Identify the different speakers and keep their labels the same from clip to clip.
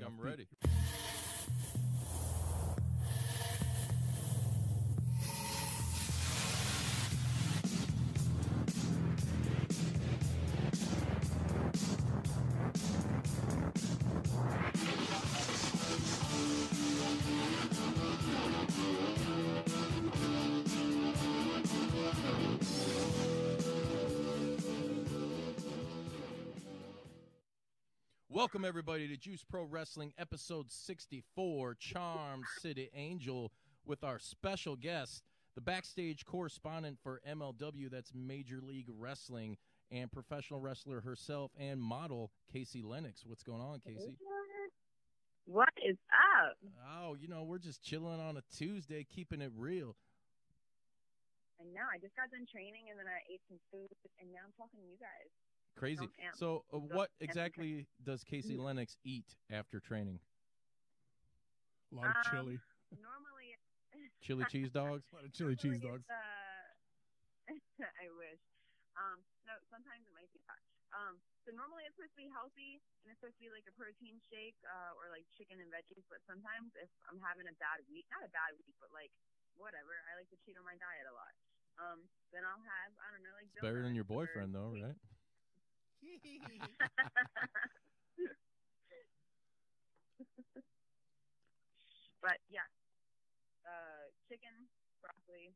Speaker 1: I'm ready. Welcome, everybody, to Juice Pro Wrestling, episode 64, Charm City Angel, with our special guest, the backstage correspondent for MLW, that's Major League Wrestling, and professional wrestler herself and model, Kaci Lennox. What's going on, Kaci?
Speaker 2: What is up?
Speaker 1: Oh, we're just chilling on a Tuesday, keeping it real.
Speaker 2: I know. I just got done training, and then I ate some food, and now I'm talking to you guys.
Speaker 1: Crazy. So what exactly does Kaci Lennox eat after training?
Speaker 3: A lot of chili.
Speaker 2: Normally,
Speaker 1: Chili cheese dogs?
Speaker 3: A lot of chili cheese dogs.
Speaker 2: I wish. No, sometimes it might be hot. So normally it's supposed to be healthy, and it's supposed to be like a protein shake or like chicken and veggies. But sometimes if I'm having a bad week, not a bad week, but like whatever, I like to cheat on my diet a lot. Then I'll have, I don't know, like
Speaker 1: it's better than your boyfriend, though, right?
Speaker 2: But yeah, chicken, broccoli,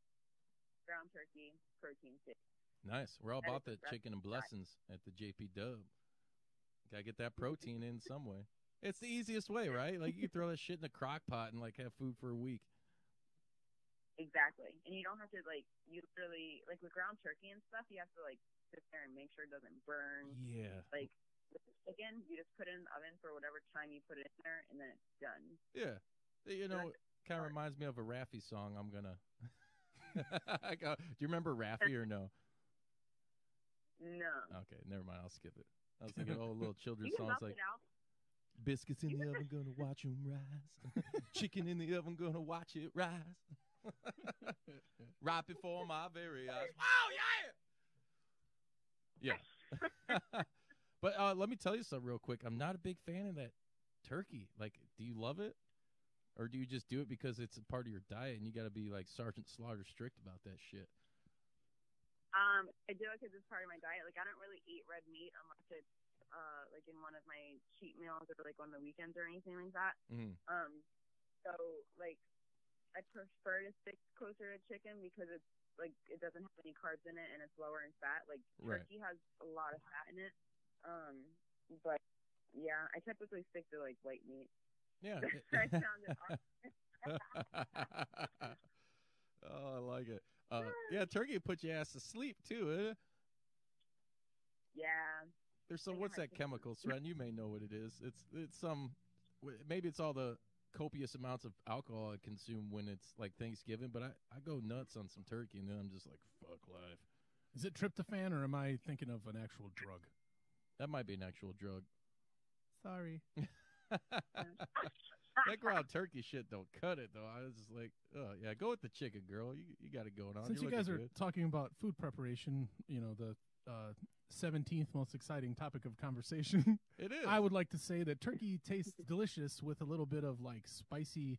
Speaker 2: ground turkey, protein shake.
Speaker 1: Nice. We're all about that chicken and blessings at the JP Dub. Gotta get that protein in some way. It's the easiest way, right? Like, you can throw that shit in the crock pot and like have food for a week.
Speaker 2: Exactly. And you don't have to, like, you literally, like with ground turkey and stuff, you have to like sit there and make sure it doesn't burn.
Speaker 1: Yeah.
Speaker 2: Like with the chicken, you just put it in the oven for whatever time you put it in there, and then it's done.
Speaker 1: Yeah. Kind of reminds me of a Raffi song. I'm gonna. Do you remember Raffi or no?
Speaker 2: No.
Speaker 1: Okay, never mind. I'll skip it. I was thinking, little children's
Speaker 2: you can
Speaker 1: songs
Speaker 2: bust
Speaker 1: like
Speaker 2: it out.
Speaker 1: biscuits in the oven, gonna watch them rise. Chicken in the oven, gonna watch it rise. Right before my very eyes. Wow, yeah. Yeah. But let me tell you something real quick. I'm not a big fan of that turkey. Like, do you love it? Or do you just do it because it's a part of your diet and you got to be like Sergeant Slaughter strict about that shit?
Speaker 2: I do it because it's part of my diet. Like, I don't really eat red meat unless it's like in one of my cheat meals or like on the weekends or anything like that.
Speaker 1: Mm.
Speaker 2: So like I prefer to stick closer to chicken because it's like it doesn't have any carbs in it and it's lower in fat. Like turkey has a lot of fat in it. But yeah, I typically stick to like white meat.
Speaker 1: Yeah.
Speaker 2: I found it awesome.
Speaker 1: Oh, I like it. Yeah, turkey will put your ass to sleep too, eh?
Speaker 2: Yeah.
Speaker 1: There's some, what's that chemical, Sren? You may know what it is. It's some, maybe it's all the copious amounts of alcohol I consume when it's like Thanksgiving, but I go nuts on some turkey and then I'm just like, fuck life.
Speaker 3: Is it tryptophan or am I thinking of an actual drug?
Speaker 1: That might be an actual drug.
Speaker 3: Sorry.
Speaker 1: That ground turkey shit don't cut it, though. I was just like, oh, yeah, go with the chicken, girl. You got it going on.
Speaker 3: Since you guys are talking about food preparation, the 17th most exciting topic of conversation.
Speaker 1: It is.
Speaker 3: I would like to say that turkey tastes delicious with a little bit of like spicy,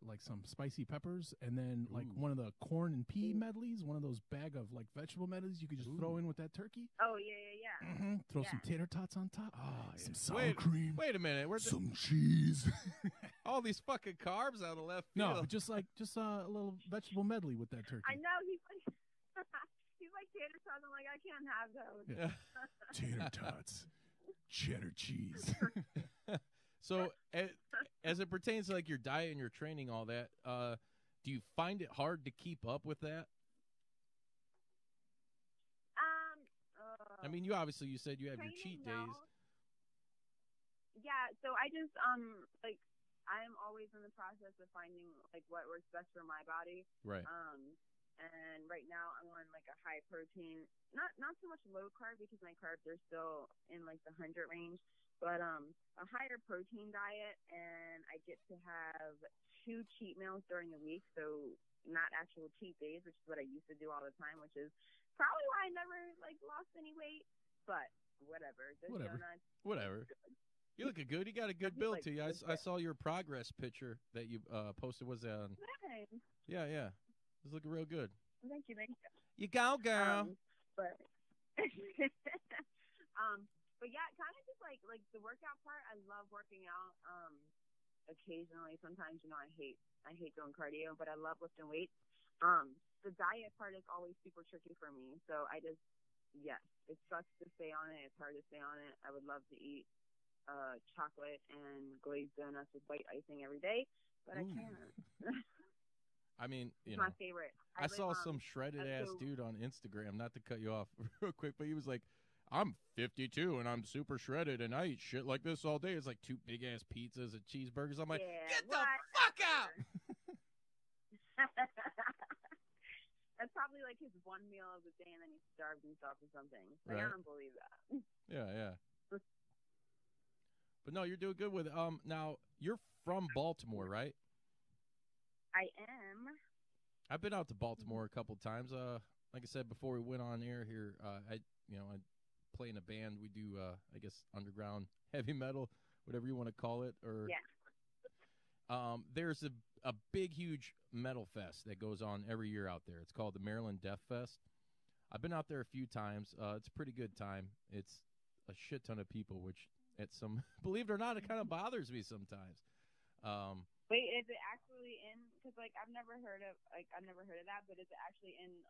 Speaker 3: like some spicy peppers, and then like one of the corn and pea medleys, one of those bag of like vegetable medleys you could just throw in with that turkey.
Speaker 2: Oh yeah.
Speaker 3: Mm-hmm. Throw some tater tots on top. Oh, some sour cream.
Speaker 1: Wait a minute.
Speaker 3: Some cheese.
Speaker 1: All these fucking carbs out of left field.
Speaker 3: No, just a little vegetable medley with that turkey.
Speaker 2: I know he's like tater tots. I'm like, I can't have those.
Speaker 3: Yeah. Tater tots, cheddar cheese.
Speaker 1: So, as it pertains to like your diet and your training, all that, do you find it hard to keep up with that? I mean, you said you have your cheat days.
Speaker 2: Yeah, so I just like I'm always in the process of finding like what works best for my body.
Speaker 1: Right.
Speaker 2: And right now I'm on like a high protein, not so much low carb because my carbs are still in like the 100 range, but a higher protein diet, and I get to have 2 cheat meals during the week, so not actual cheat days, which is what I used to do all the time, which is probably why I never like lost any weight. But whatever. Those donuts,
Speaker 1: whatever. You're looking good. You got a good build to you. I saw your progress picture that you posted. Was that on?
Speaker 2: Nice.
Speaker 1: Yeah. It's looking real good.
Speaker 2: Thank you.
Speaker 1: You go, girl.
Speaker 2: But but yeah, kind of just like the workout part. I love working out. Occasionally, sometimes I hate doing cardio, but I love lifting weights. The diet part is always super tricky for me. So yes, it sucks to stay on it. It's hard to stay on it. I would love to eat chocolate and glazed donuts with white icing every day, but I can't.
Speaker 1: I mean,
Speaker 2: it's my favorite.
Speaker 1: I saw some shredded ass dude on Instagram, not to cut you off real quick, but he was like, I'm 52 and I'm super shredded and I eat shit like this all day. It's like 2 big ass pizzas and cheeseburgers. I'm like, get the fuck out.
Speaker 2: That's probably like his one meal of the day and then he starves himself or something. Like,
Speaker 1: right.
Speaker 2: I don't believe that.
Speaker 1: Yeah. But no, you're doing good with it. Now, you're from Baltimore, right?
Speaker 2: I am.
Speaker 1: I've been out to Baltimore a couple times. Like I said before we went on air here, I play in a band. We do, I guess, underground heavy metal, whatever you want to call it. Or
Speaker 2: yeah.
Speaker 1: There's a big, huge metal fest that goes on every year out there. It's called the Maryland Death Fest. I've been out there a few times. It's a pretty good time. It's a shit ton of people, which believe it or not, it kind of bothers me sometimes.
Speaker 2: Wait, is it actually in? Because I've never heard of that. But is it actually in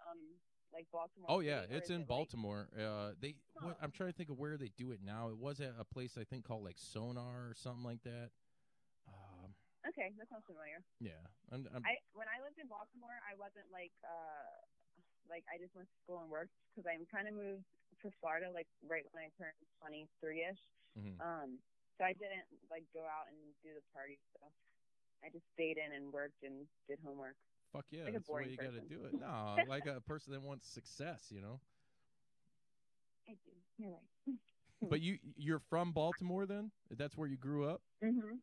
Speaker 2: Baltimore?
Speaker 1: Oh yeah, it's in Baltimore. I'm trying to think of where they do it now. It was at a place I think called Sonar or something like that.
Speaker 2: Okay, that sounds familiar.
Speaker 1: Yeah,
Speaker 2: when I lived in Baltimore, I wasn't I just went to school and worked because I kind of moved to Florida right when I turned 23ish.
Speaker 1: Mm-hmm.
Speaker 2: So I didn't go out and do the party stuff. I just stayed in and worked and did homework.
Speaker 1: Fuck yeah,
Speaker 2: that's
Speaker 1: the way you got to do it. No, like a person that wants success,
Speaker 2: I do. You're right.
Speaker 1: But you're from Baltimore then? That's where you grew up?
Speaker 2: Mm-hmm.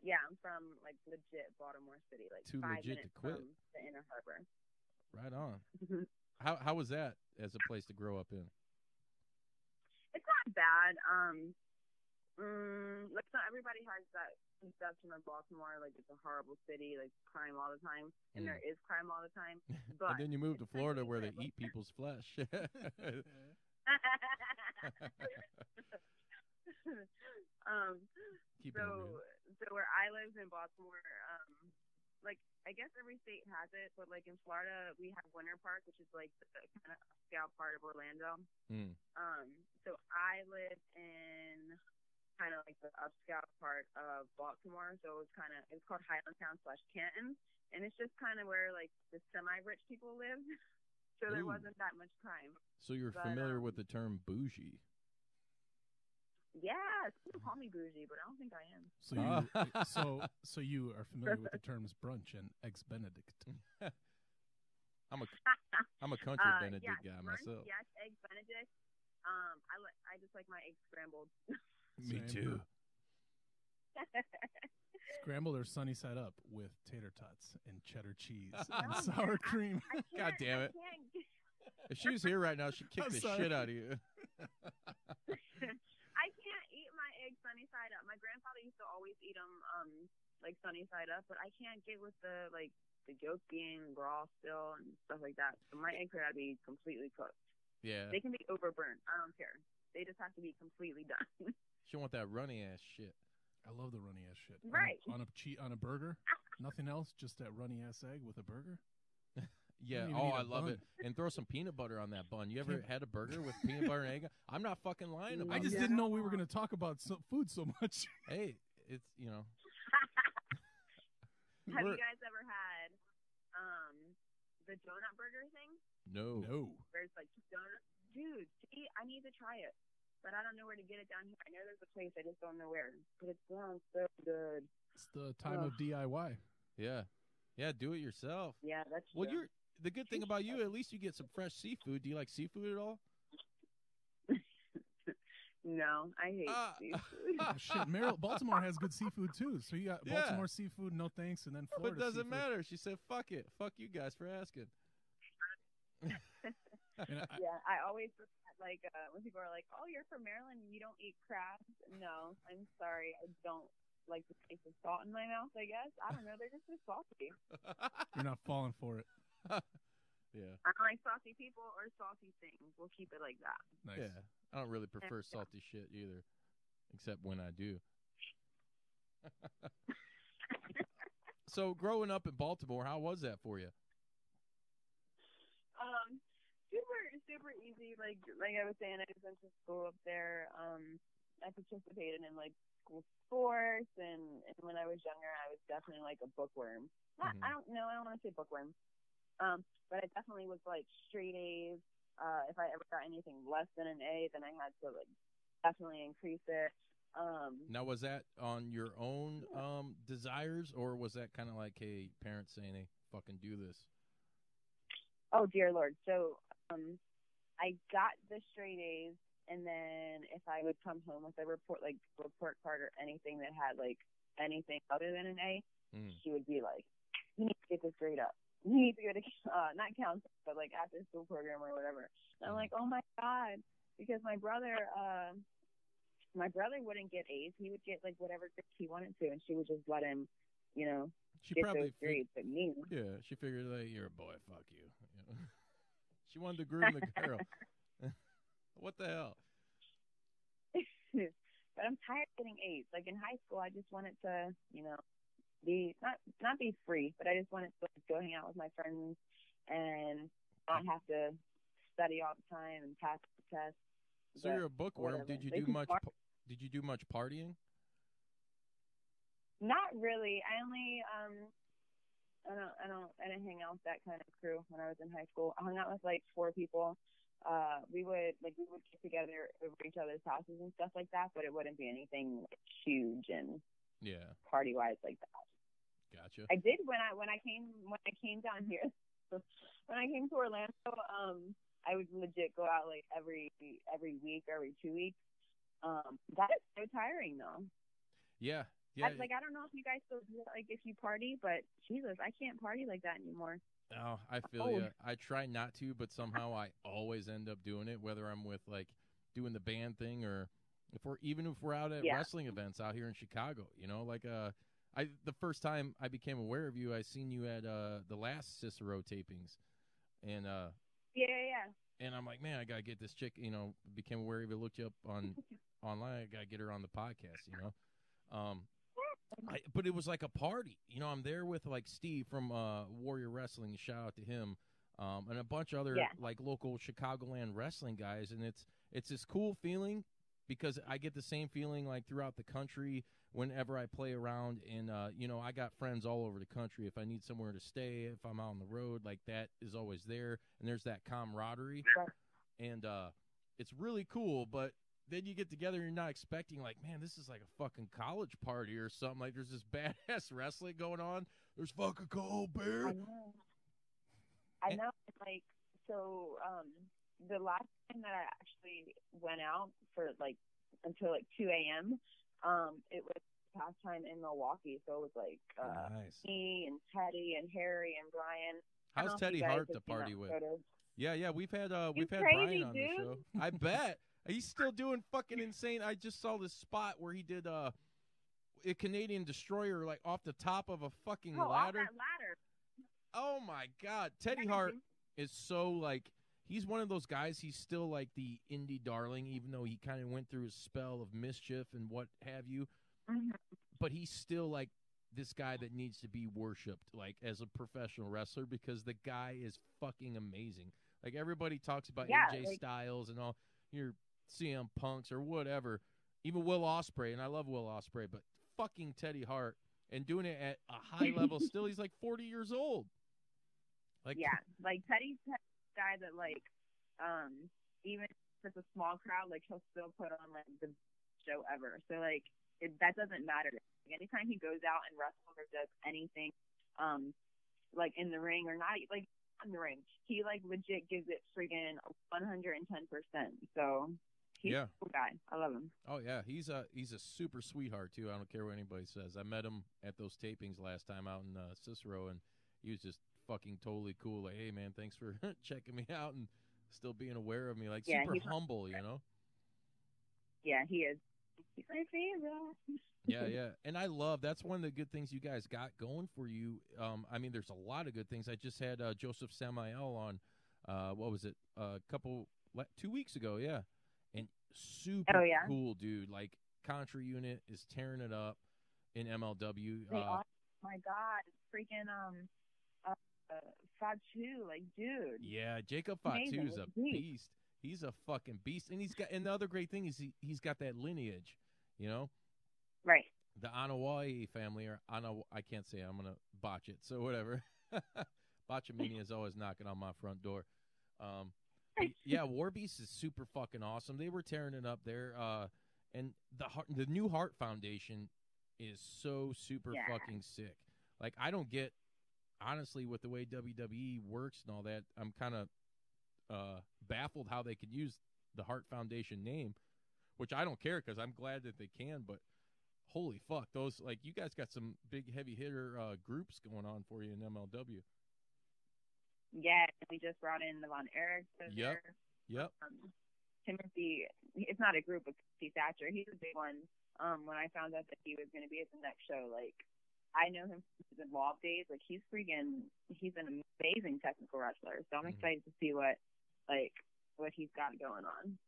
Speaker 2: Yeah, I'm from legit Baltimore City,
Speaker 1: too
Speaker 2: 5
Speaker 1: legit
Speaker 2: minutes
Speaker 1: to quit.
Speaker 2: from the Inner Harbor.
Speaker 1: Right on. How was that as a place to grow up in?
Speaker 2: It's not bad. Not everybody has that conception of Baltimore, it's a horrible city, crime all the time, and there is crime all the time. But
Speaker 1: and then you move to Florida where they eat people's flesh.
Speaker 2: So where I live in Baltimore, I guess every state has it, but in Florida we have Winter Park, which is the kind of upscale part of Orlando. So I live in kind of the upscale part of Baltimore, so it's called Highlandtown / Canton, and it's just kind of where the semi-rich people live. So there wasn't that much crime.
Speaker 1: So you're familiar with the term bougie?
Speaker 2: Yeah, people call me bougie, but I don't think I am.
Speaker 3: So you are familiar with the terms brunch and eggs Benedict?
Speaker 1: I'm a country Benedict guy
Speaker 2: brunch,
Speaker 1: myself.
Speaker 2: Yes, eggs Benedict. I just like my eggs scrambled.
Speaker 1: Me too.
Speaker 3: Scrambled or sunny side up with tater tots and cheddar cheese and sour cream.
Speaker 1: God damn it. If she was here right now, she'd kick the shit out of you.
Speaker 2: I can't eat my eggs sunny side up. My grandfather used to always eat them sunny side up, but I can't get with the yolk being raw still and stuff like that. So my eggs gotta be completely cooked.
Speaker 1: Yeah.
Speaker 2: They can be overburnt. I don't care. They just have to be completely done.
Speaker 1: She want that runny ass shit.
Speaker 3: I love the runny ass shit.
Speaker 2: Right.
Speaker 3: On a burger. Nothing else, just that runny ass egg with a burger.
Speaker 1: Yeah. Oh, I love it. And throw some peanut butter on that bun. You ever had a burger with peanut butter and egg? I'm not fucking lying about it.
Speaker 3: I just didn't know we were going to talk about food so much.
Speaker 1: Hey, it's,
Speaker 2: Have you guys ever had the donut burger thing?
Speaker 1: No.
Speaker 2: Where it's donut. Dude, see, I need to try it. But I don't know where to get it down here. I know there's a place. I just don't know where. But it sounds so good.
Speaker 3: It's the time of DIY.
Speaker 1: Yeah. Yeah, do it yourself.
Speaker 2: Yeah, that's
Speaker 1: well,
Speaker 2: true.
Speaker 1: The good thing about you, at least you get some fresh seafood. Do you like seafood at all?
Speaker 2: No, I hate seafood.
Speaker 3: Oh, shit, Baltimore has good seafood too. So you got Baltimore seafood, no thanks, and then Florida.
Speaker 1: But it doesn't
Speaker 3: seafood.
Speaker 1: matter. She said, "Fuck it, fuck you guys for asking."
Speaker 2: I always look at like when people are like, "Oh, you're from Maryland and you don't eat crabs." No, I'm sorry, I don't like the taste of salt in my mouth. I guess I don't know. They're just so salty.
Speaker 3: You're not falling for it.
Speaker 1: Yeah.
Speaker 2: I don't like salty people or salty things. We'll keep it like that.
Speaker 3: Nice.
Speaker 1: Yeah. I don't really prefer salty shit either, except when I do. So growing up in Baltimore, how was that for you?
Speaker 2: Super easy. Like I was saying, I just went to school up there. I participated in like school sports, and when I was younger, I was definitely like a bookworm. I don't want to say bookworm. But I definitely was like straight A's. If I ever got anything less than an A, then I had to like definitely increase it.
Speaker 1: Now, was that on your own desires, or was that kind of like, hey, parents saying, hey, fucking do this?
Speaker 2: Oh, dear Lord. So I got the straight A's, and then if I would come home with a report card or anything that had like anything other than an A, she would be like, you need to get this grade up. You need to go to, not counseling, but like after school program or whatever. And I'm like, oh my God, because my brother wouldn't get A's. He would get like whatever grades he wanted to, and she would just let him,
Speaker 1: She
Speaker 2: get
Speaker 1: probably
Speaker 2: those grades. But me,
Speaker 1: yeah, she figured like, you're a boy, fuck you. She wanted to groom the girl. What the hell?
Speaker 2: But I'm tired of getting A's. Like in high school, I just wanted to, be not be free, but I just wanted to like, go hang out with my friends and not have to study all the time and pass the test.
Speaker 1: So you're a bookworm. Did you do much? Did you do much partying?
Speaker 2: Not really. I only I didn't hang out with that kind of crew when I was in high school. I hung out with like 4 people. We would get together over each other's houses and stuff like that, but it wouldn't be anything like, huge and party wise like that.
Speaker 1: Gotcha.
Speaker 2: I did when I came down here. When I came to Orlando, I would legit go out like every week or every 2 weeks. That is so tiring though.
Speaker 1: Yeah.
Speaker 2: I don't know if you guys still do it, like if you party, but Jesus, I can't party like that anymore.
Speaker 1: Oh, I feel you. I try not to, but somehow I always end up doing it, whether I'm with like doing the band thing or if we're out at wrestling events out here in Chicago. Like the first time I became aware of you, I seen you at the last Cicero tapings, and
Speaker 2: yeah.
Speaker 1: And I'm like, man, I gotta get this chick. Became aware of you, looked you up online. I gotta get her on the podcast. But it was like a party. I'm there with like Steve from Warrior Wrestling. Shout out to him, and a bunch of other like local Chicagoland wrestling guys. And it's this cool feeling because I get the same feeling like throughout the country whenever I play around. And I got friends all over the country. If I need somewhere to stay, if I'm out on the road, like that is always there. And there's that camaraderie, and it's really cool. But then you get together and you're not expecting, like, man, this is like a fucking college party or something. Like, there's this badass wrestling going on. There's fucking cold beer.
Speaker 2: I know. Like, so the last time that I actually went out for, like, until, like, 2 a.m., it was past time in Milwaukee. So it was, like,
Speaker 1: nice.
Speaker 2: Me and Teddy and Harry and Brian.
Speaker 1: How's Teddy Hart to party with? Yeah, we've had
Speaker 2: crazy,
Speaker 1: Brian on the show. I bet. He's still doing fucking insane. I just saw this spot where he did a Canadian Destroyer like off the top of a fucking ladder.
Speaker 2: Off that ladder.
Speaker 1: Oh my God, Teddy Hart is so like he's one of those guys. He's still like the indie darling, even though he kind of went through a spell of mischief and what have you.
Speaker 2: Mm-hmm.
Speaker 1: But he's still like this guy that needs to be worshipped, like as a professional wrestler, because the guy is fucking amazing. Like everybody talks about AJ Styles and all your CM Punks or whatever, even Will Ospreay, and I love Will Ospreay, but fucking Teddy Hart and doing it at a high level still. He's like 40 years old. Like
Speaker 2: Teddy's the guy that like even if it's a small crowd, like he'll still put on like the show ever. So like that doesn't matter. Like, anytime he goes out and wrestles or does anything like in the ring or not like in the ring, he like legit gives it friggin' 110%. So he's a cool guy. I love him.
Speaker 1: Oh yeah, he's a super sweetheart too. I don't care what anybody says. I met him at those tapings last time out in Cicero, and he was just fucking totally cool. Like, hey man, thanks for checking me out, and Still being aware of me, like
Speaker 2: Yeah,
Speaker 1: super humble, you know?
Speaker 2: Yeah, he is. He's my favorite.
Speaker 1: Yeah. And I love, that's one of the good things you guys got going for you. I mean, there's a lot of good things. I just had Joseph Samael on, what was it, 2 weeks ago, yeah. And super
Speaker 2: Oh, yeah.
Speaker 1: cool, dude. Like, Contra Unit is tearing it up in MLW.
Speaker 2: They are. My God, freaking Fatu, like, dude.
Speaker 1: Yeah, Jacob Fatu is a
Speaker 2: beast.
Speaker 1: beast. He's a fucking beast, and the other great thing is he's got that lineage, you know.
Speaker 2: Right.
Speaker 1: The Anawai family, or I can't say it, I'm gonna botch it, so whatever. Botchamania is always knocking on my front door. Yeah, War Beast is super fucking awesome. They were tearing it up there, and the new Hart Foundation is so super fucking sick. Like, I don't get, honestly, with the way WWE works and all that, I'm kind of baffled how they could use the Hart Foundation name, which I don't care because I'm glad that they can, but holy fuck, those, like, you guys got some big heavy hitter groups going on for you in MLW.
Speaker 2: Yeah, we just brought in the Von Erich.
Speaker 1: Yep.
Speaker 2: Timothy, it's not a group, but Timothy Thatcher, he's a big one. When I found out that he was going to be at the next show, like, I know him from his Involved days. Like, he's an amazing technical wrestler. So I'm excited to see what he's got going on.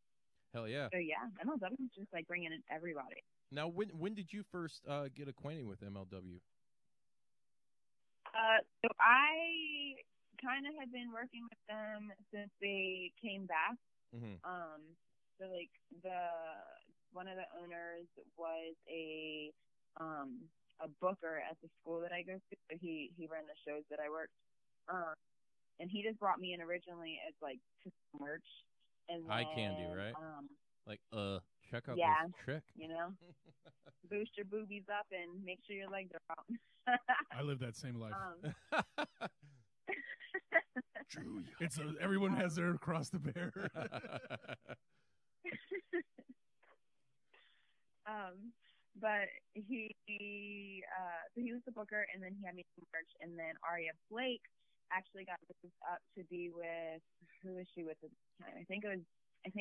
Speaker 1: Hell yeah.
Speaker 2: So yeah, MLW is just like bringing in everybody.
Speaker 1: Now, when did you first get acquainted with MLW?
Speaker 2: So I kind of had been working with them since they came back.
Speaker 1: Mm-hmm.
Speaker 2: So like one of the owners was a booker at the school that I go to. So he ran the shows that I worked. And he just brought me in originally as like to merch and then,
Speaker 1: eye candy, right? Like check out this trick.
Speaker 2: You know, boost your boobies up and make sure your legs are out.
Speaker 3: I live that same life.
Speaker 1: True.
Speaker 3: It's everyone has their cross to bear.
Speaker 2: But he was the booker, and then he had me in merch, and then Aria Blake actually got moved up to be with, who was she with at the time? I think it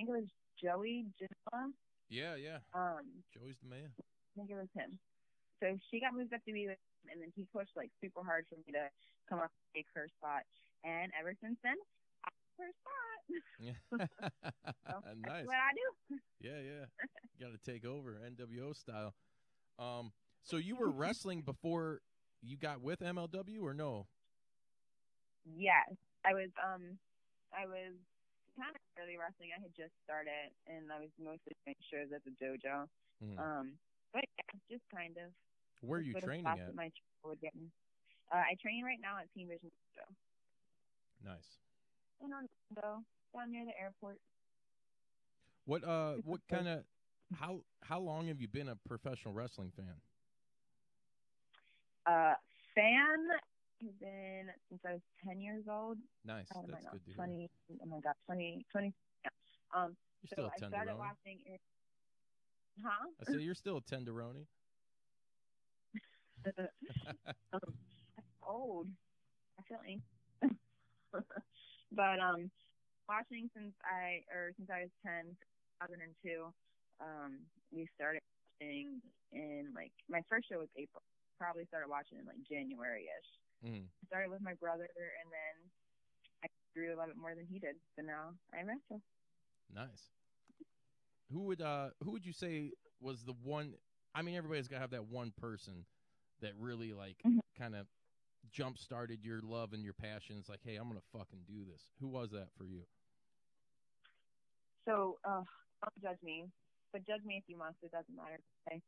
Speaker 2: was Joey Janela.
Speaker 1: Yeah. Joey's the man.
Speaker 2: I think it was him. So she got moved up to be with him, and then he pushed like super hard for me to come up and take her spot. And ever since then, I took her spot. So
Speaker 1: nice.
Speaker 2: That's what I do.
Speaker 1: Yeah. Got to take over NWO style. So you were wrestling before you got with MLW, or no?
Speaker 2: Yes, I was kind of early wrestling. I had just started, and I was mostly doing shows at the dojo.
Speaker 1: Mm-hmm.
Speaker 2: But yeah, just kind of.
Speaker 1: Where are you training at?
Speaker 2: My would get me. I train right now at Team Vision Dojo.
Speaker 1: Nice.
Speaker 2: In Orlando, down near the airport.
Speaker 1: What kind of, how long have you been a professional wrestling fan?
Speaker 2: Fan has been since I was 10 years old.
Speaker 1: Nice. That's good to
Speaker 2: 20,
Speaker 1: hear.
Speaker 2: Oh my God, 20. Yeah.
Speaker 1: You're still a tenderoni.
Speaker 2: I started watching it. Huh?
Speaker 1: I said you're still a tenderoni.
Speaker 2: Old, definitely. But watching since I was 10, 2002. We started watching in like my first show was April. Probably started watching in like January-ish.
Speaker 1: Mm.
Speaker 2: I started with my brother, and then I grew a little bit more than he did. So now I wrestle.
Speaker 1: Nice. Who would you say was the one? I mean, everybody's got to have that one person that really like kind of jump started your love and your passion. It's like, hey, I'm gonna fucking do this. Who was that for you?
Speaker 2: So don't judge me, but judge me if you want. It doesn't matter. Okay.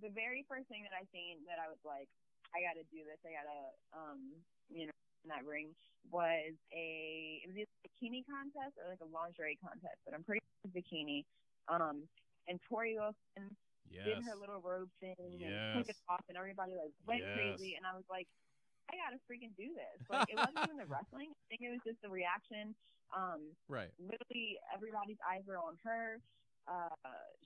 Speaker 2: The very first thing that I seen that I was like, I got to do this. I got to, in that ring was it was either a bikini contest or like a lingerie contest, but I'm pretty sure it was bikini. And Tori Wilson did her little robe thing and took it off, and everybody like went crazy. And I was like, I got to freaking do this. Like, it wasn't even the wrestling. I think it was just the reaction.
Speaker 1: Right.
Speaker 2: Literally, everybody's eyes were on her.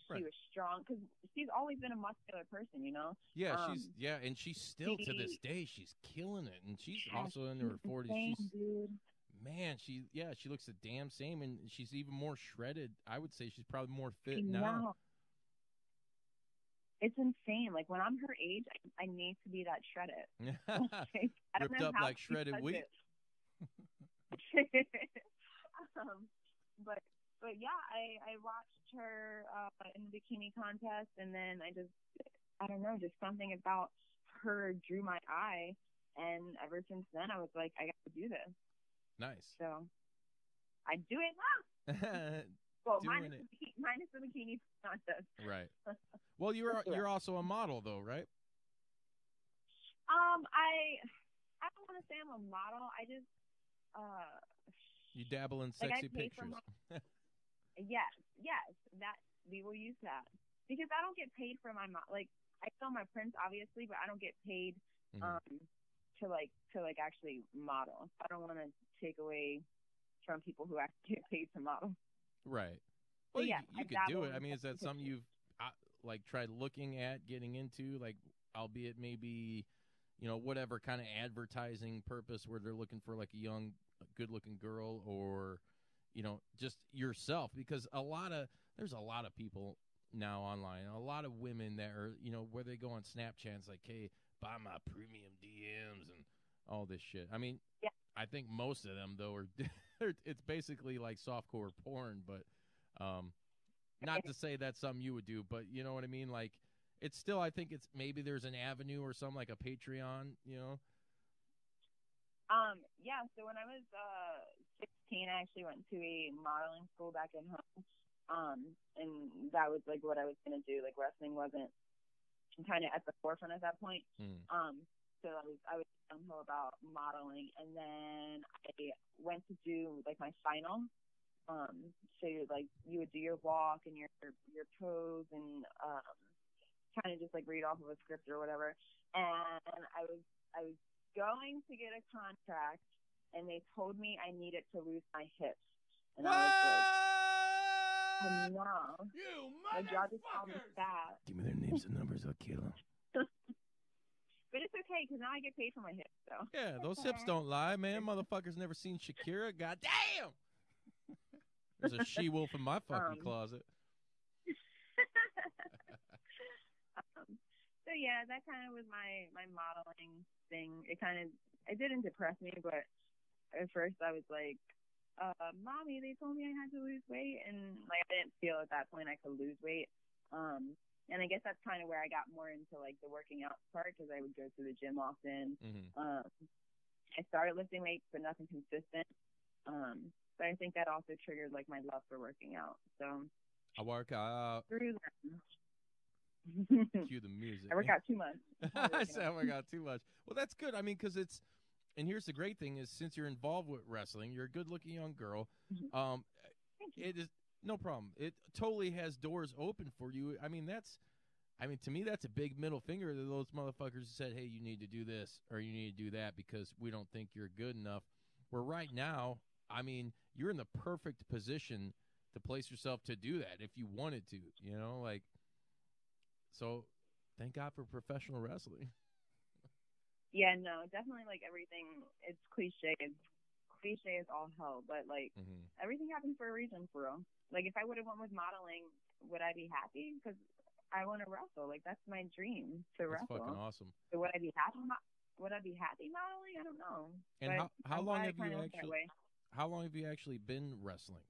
Speaker 2: She was strong because she's always been a muscular person, you know.
Speaker 1: Yeah, and she's still to this day she's killing it, and she's also in her 40s.
Speaker 2: Dude.
Speaker 1: man, she looks the damn same, and she's even more shredded. I would say she's probably more fit now.
Speaker 2: Wow. It's insane. Like, when I'm her age, I need to be that shredded. Like, I don't
Speaker 1: Ripped
Speaker 2: know
Speaker 1: up
Speaker 2: how
Speaker 1: like
Speaker 2: she
Speaker 1: shredded
Speaker 2: does
Speaker 1: wheat.
Speaker 2: it. But yeah, I watched her in the bikini contest, and then I don't know, just something about her drew my eye, and ever since then I was like, I got to do this.
Speaker 1: Nice.
Speaker 2: So I do it now. Well, minus the bikini contest.
Speaker 1: Right. Well, you're also a model though, right?
Speaker 2: I don't want to say I'm a model. I just
Speaker 1: you dabble in sexy pictures.
Speaker 2: Yes, that we will use that, because I don't get paid for my like, I sell my prints obviously, but I don't get paid to actually model. I don't want to take away from people who actually get paid to model.
Speaker 1: Right. Well,
Speaker 2: yeah,
Speaker 1: you could do it. I mean, is that something you've like tried looking at getting into, like, albeit maybe, whatever kind of advertising purpose where they're looking for like a young, good-looking girl, or just yourself, because there's a lot of people now online, a lot of women that are, where they go on Snapchat, it's like, hey, buy my premium DMs and all this shit. I mean,
Speaker 2: yeah.
Speaker 1: I think most of them though are it's basically like softcore porn, but not to say that's something you would do, but you know what I mean? Like, it's still, I think it's, maybe there's an avenue or something like a Patreon,
Speaker 2: Yeah, so when I was 16, I actually went to a modeling school back in home. And that was like what I was gonna do. Like, wrestling wasn't kind of at the forefront at that point. So I was know about modeling, and then I went to do like my final. So like you would do your walk and your pose, and kind of just like read off of a script or whatever. And I was going to get a contract, and they told me I needed to lose my hips, and I was like, oh, no, my job just called me fat.
Speaker 1: Give me their names and numbers, I'll kill them.
Speaker 2: But it's okay, because now I get paid for my hips, so.
Speaker 1: Yeah, those hips don't lie, man. Motherfuckers never seen Shakira. God damn! There's a she-wolf in my fucking closet.
Speaker 2: So yeah, that kind of was my modeling thing. It didn't depress me, but at first I was like, Mommy, they told me I had to lose weight, and like I didn't feel at that point I could lose weight. And I guess that's kind of where I got more into like the working out part, because I would go to the gym often. I started lifting weights, but nothing consistent. But I think that also triggered like my love for working out. So
Speaker 1: I work out.
Speaker 2: Through that.
Speaker 1: Cue the music.
Speaker 2: I work out too much.
Speaker 1: I said I work out too much. Well, that's good. I mean, because it's, and here's the great thing is, since you're involved with wrestling, you're a good-looking young girl. It is no problem. It totally has doors open for you. I mean, to me, that's a big middle finger to those motherfuckers who said, hey, you need to do this or you need to do that because we don't think you're good enough. Where right now, I mean, you're in the perfect position to place yourself to do that if you wanted to, like, so thank God for professional wrestling.
Speaker 2: Yeah, no, definitely, like, everything, it's cliche. Cliche is all hell, but, like, everything happens for a reason, for real. Like, if I would have went with modeling, would I be happy? Because I want to wrestle. Like, that's my dream, to wrestle.
Speaker 1: That's fucking awesome.
Speaker 2: So would I be happy? Would I be happy modeling? I don't know.
Speaker 1: And
Speaker 2: but
Speaker 1: how long have you actually been wrestling?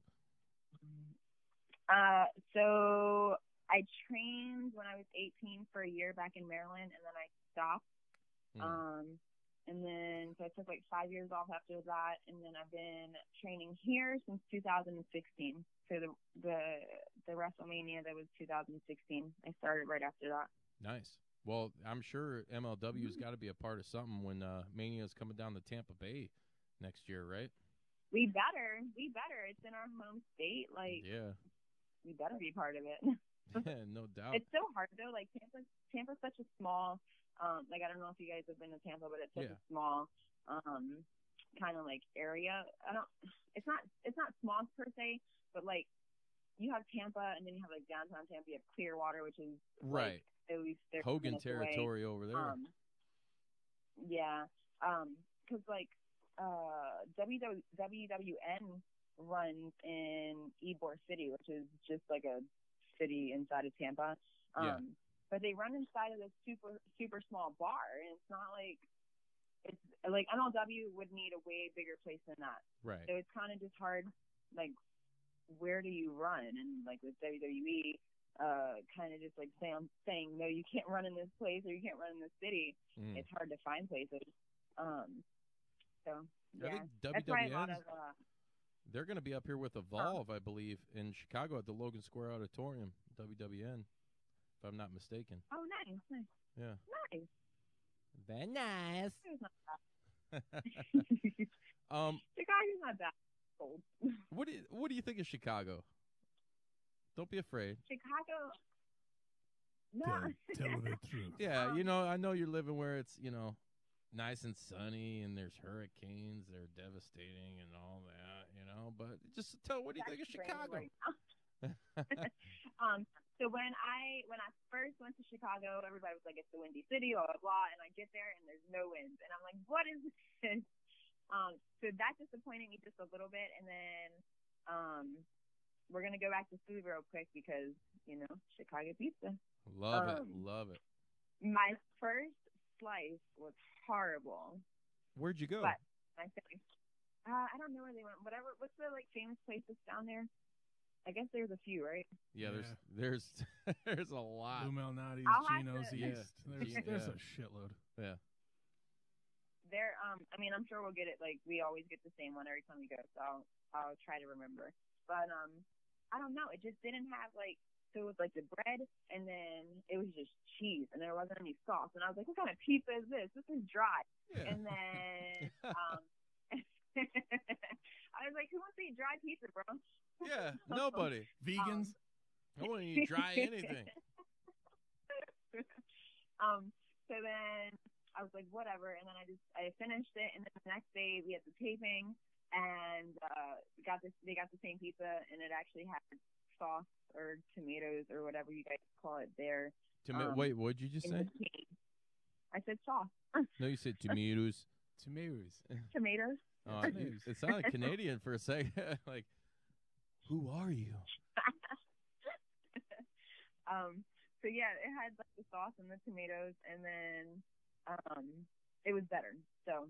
Speaker 2: So I trained when I was 18 for a year back in Maryland, and then I stopped. And then so I took like 5 years off after that, and then I've been training here since 2016. So the WrestleMania, that was 2016. I started right after that. Nice.
Speaker 1: Well, I'm sure MLW's got to be a part of something when Mania's coming down to Tampa Bay next year, right?
Speaker 2: We better. It's in our home state. Like, yeah, we better be part of it.
Speaker 1: Yeah, no doubt.
Speaker 2: It's so hard though. Like Tampa's such a small. Like, I don't know if you guys have been to Tampa, but it's such a small, kind of like area. It's not small per se, but like you have Tampa, and then you have like downtown Tampa. You have Clearwater, which is
Speaker 1: right.
Speaker 2: Like, at least
Speaker 1: Hogan territory
Speaker 2: away.
Speaker 1: Over there.
Speaker 2: Yeah. Because like WWN runs in Ybor City, which is just like a city inside of Tampa. But they run inside of this super small bar, and it's not like it's like MLW would need a way bigger place than that.
Speaker 1: Right.
Speaker 2: So it's kind of just hard. Like, where do you run? And like with WWE, kind of just like saying no, you can't run in this place or you can't run in this city. It's hard to find places. So yeah, that's why a lot of
Speaker 1: they're going to be up here with Evolve, I believe, in Chicago at the Logan Square Auditorium. WWN, if I'm not mistaken.
Speaker 2: Oh, nice.
Speaker 1: Yeah.
Speaker 2: Nice.
Speaker 1: Very nice.
Speaker 2: It's not bad. Chicago's not that cold.
Speaker 1: What do you think of Chicago? Don't be afraid.
Speaker 2: Chicago. No.
Speaker 3: Tell the truth.
Speaker 1: Yeah, I know you're living where it's, nice and sunny and there's hurricanes, they're devastating and all that, but just what do you think of Chicago?
Speaker 2: Right so when I first went to Chicago, everybody was like, it's the Windy City, blah, blah, blah, and I get there and there's no winds. And I'm like, what is this? So that disappointed me just a little bit. And then we're going to go back to food real quick because, Chicago pizza.
Speaker 1: Love it.
Speaker 2: My first slice was horrible.
Speaker 1: Where'd you go?
Speaker 2: But I don't know where they went. What's the famous places down there? I guess there's a few, right?
Speaker 1: Yeah, there's there's a lot.
Speaker 3: Lou Malnati's, Gino's East. There's a shitload.
Speaker 1: Yeah.
Speaker 2: There, I'm sure we'll get it. Like, we always get the same one every time we go, so I'll try to remember. But I don't know. It just didn't have so it was the bread, and then it was just cheese, and there wasn't any sauce. And I was like, what kind of pizza is this? This is dry.
Speaker 1: Yeah.
Speaker 2: And then I was like, who wants to eat dry pizza, bro?
Speaker 1: Yeah, nobody.
Speaker 3: Vegans?
Speaker 1: I wouldn't eat dry anything.
Speaker 2: So then I was like, whatever. And then I finished it. And then the next day we had the taping, and they got the same pizza, and it actually had sauce or tomatoes or whatever you guys call it there.
Speaker 1: Wait, what'd you just say?
Speaker 2: I said sauce.
Speaker 1: No, you said tomatoes.
Speaker 2: Tomatoes.
Speaker 1: Oh, it sounded Canadian for a second. Like, who are you?
Speaker 2: So yeah, it had the sauce and the tomatoes, and then it was better. So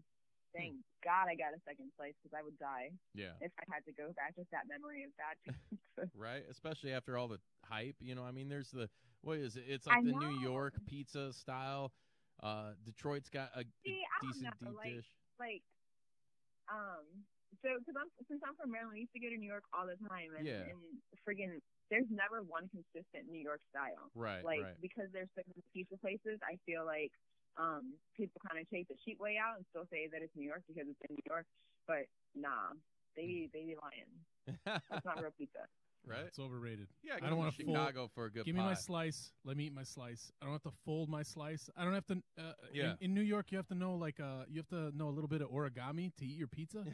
Speaker 2: thank God I got a second slice because I would die.
Speaker 1: Yeah.
Speaker 2: If I had to go back, just that memory of bad pizza.
Speaker 1: Right, especially after all the hype. There's what is it? It's like the New York pizza style. Detroit's got a decent deep dish.
Speaker 2: So since I'm from Maryland, I used to go to New York all the time, and friggin' there's never one consistent New York style.
Speaker 1: Right.
Speaker 2: Because there's so many pizza places, I feel like people kind of take the cheap way out and still say that it's New York because it's in New York, but nah, they be lying. That's not real pizza.
Speaker 1: Right?
Speaker 3: It's overrated.
Speaker 1: Yeah, I don't want to Chicago for a good
Speaker 3: Give me my slice. Let me eat my slice. I don't have to fold my slice. I don't have to. In New York, you have to know a little bit of origami to eat your pizza.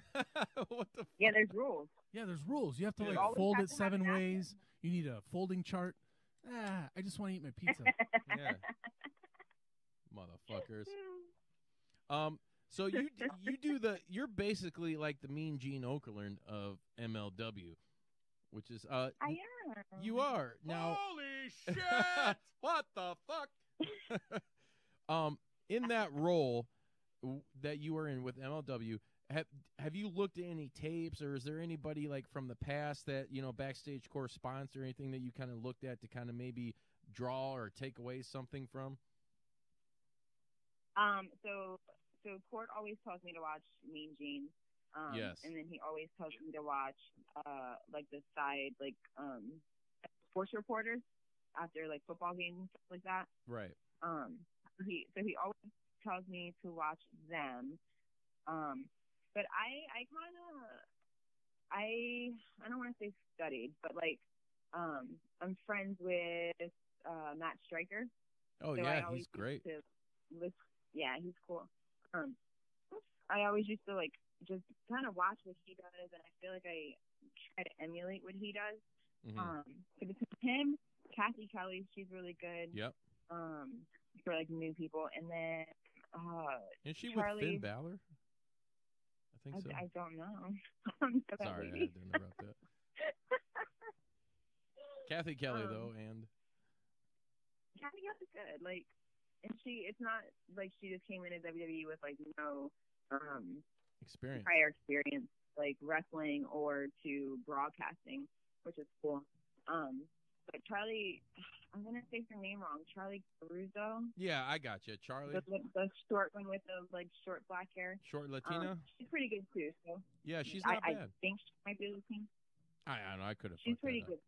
Speaker 1: What the?
Speaker 2: Yeah, there's rules.
Speaker 3: Yeah, there's rules. You have to fold it 7 ways. You need a folding chart. I just want to eat my pizza.
Speaker 1: Yeah. Motherfuckers. So you're basically like the Mean Gene Okerlund of MLW. Which is
Speaker 2: I am.
Speaker 1: You are now.
Speaker 3: Holy shit!
Speaker 1: What the fuck? In that role that you were in with MLW, have you looked at any tapes, or is there anybody from the past that backstage correspondence or anything that you kind of looked at to kind of maybe draw or take away something from?
Speaker 2: So Court always tells me to watch Mean Gene.
Speaker 1: Yes.
Speaker 2: And then he always tells me to watch the side sports reporters after football games and stuff like that.
Speaker 1: Right.
Speaker 2: He always tells me to watch them. But I don't want to say studied, but I'm friends with Matt Stryker.
Speaker 1: Oh,
Speaker 2: so
Speaker 1: yeah, he's great.
Speaker 2: Yeah, he's cool. I always used to just kind of watch what he does, and I feel like I try to emulate what he does.
Speaker 1: Mm-hmm.
Speaker 2: So between him, Kathy Kelly, she's really good.
Speaker 1: Yep.
Speaker 2: For new people, and then
Speaker 1: Isn't she
Speaker 2: Charlie,
Speaker 1: with Finn Balor? I think so.
Speaker 2: I don't know. I don't know that
Speaker 1: Sorry, I
Speaker 2: lady.
Speaker 1: had to interrupt that. Kathy Kelly, though, and
Speaker 2: Kathy Kelly's good. Like, and it's not like she just came into WWE with like no prior experience, like wrestling or to broadcasting, which is cool. But Charlie, I'm gonna say her name wrong. Charlie Caruso.
Speaker 1: Yeah, I got you, Charlie.
Speaker 2: The short one with the like short black hair.
Speaker 1: Short Latina.
Speaker 2: She's pretty good too. So
Speaker 1: yeah, she's not bad.
Speaker 2: I think she might be looking.
Speaker 1: I don't know. I could have.
Speaker 2: She's pretty good.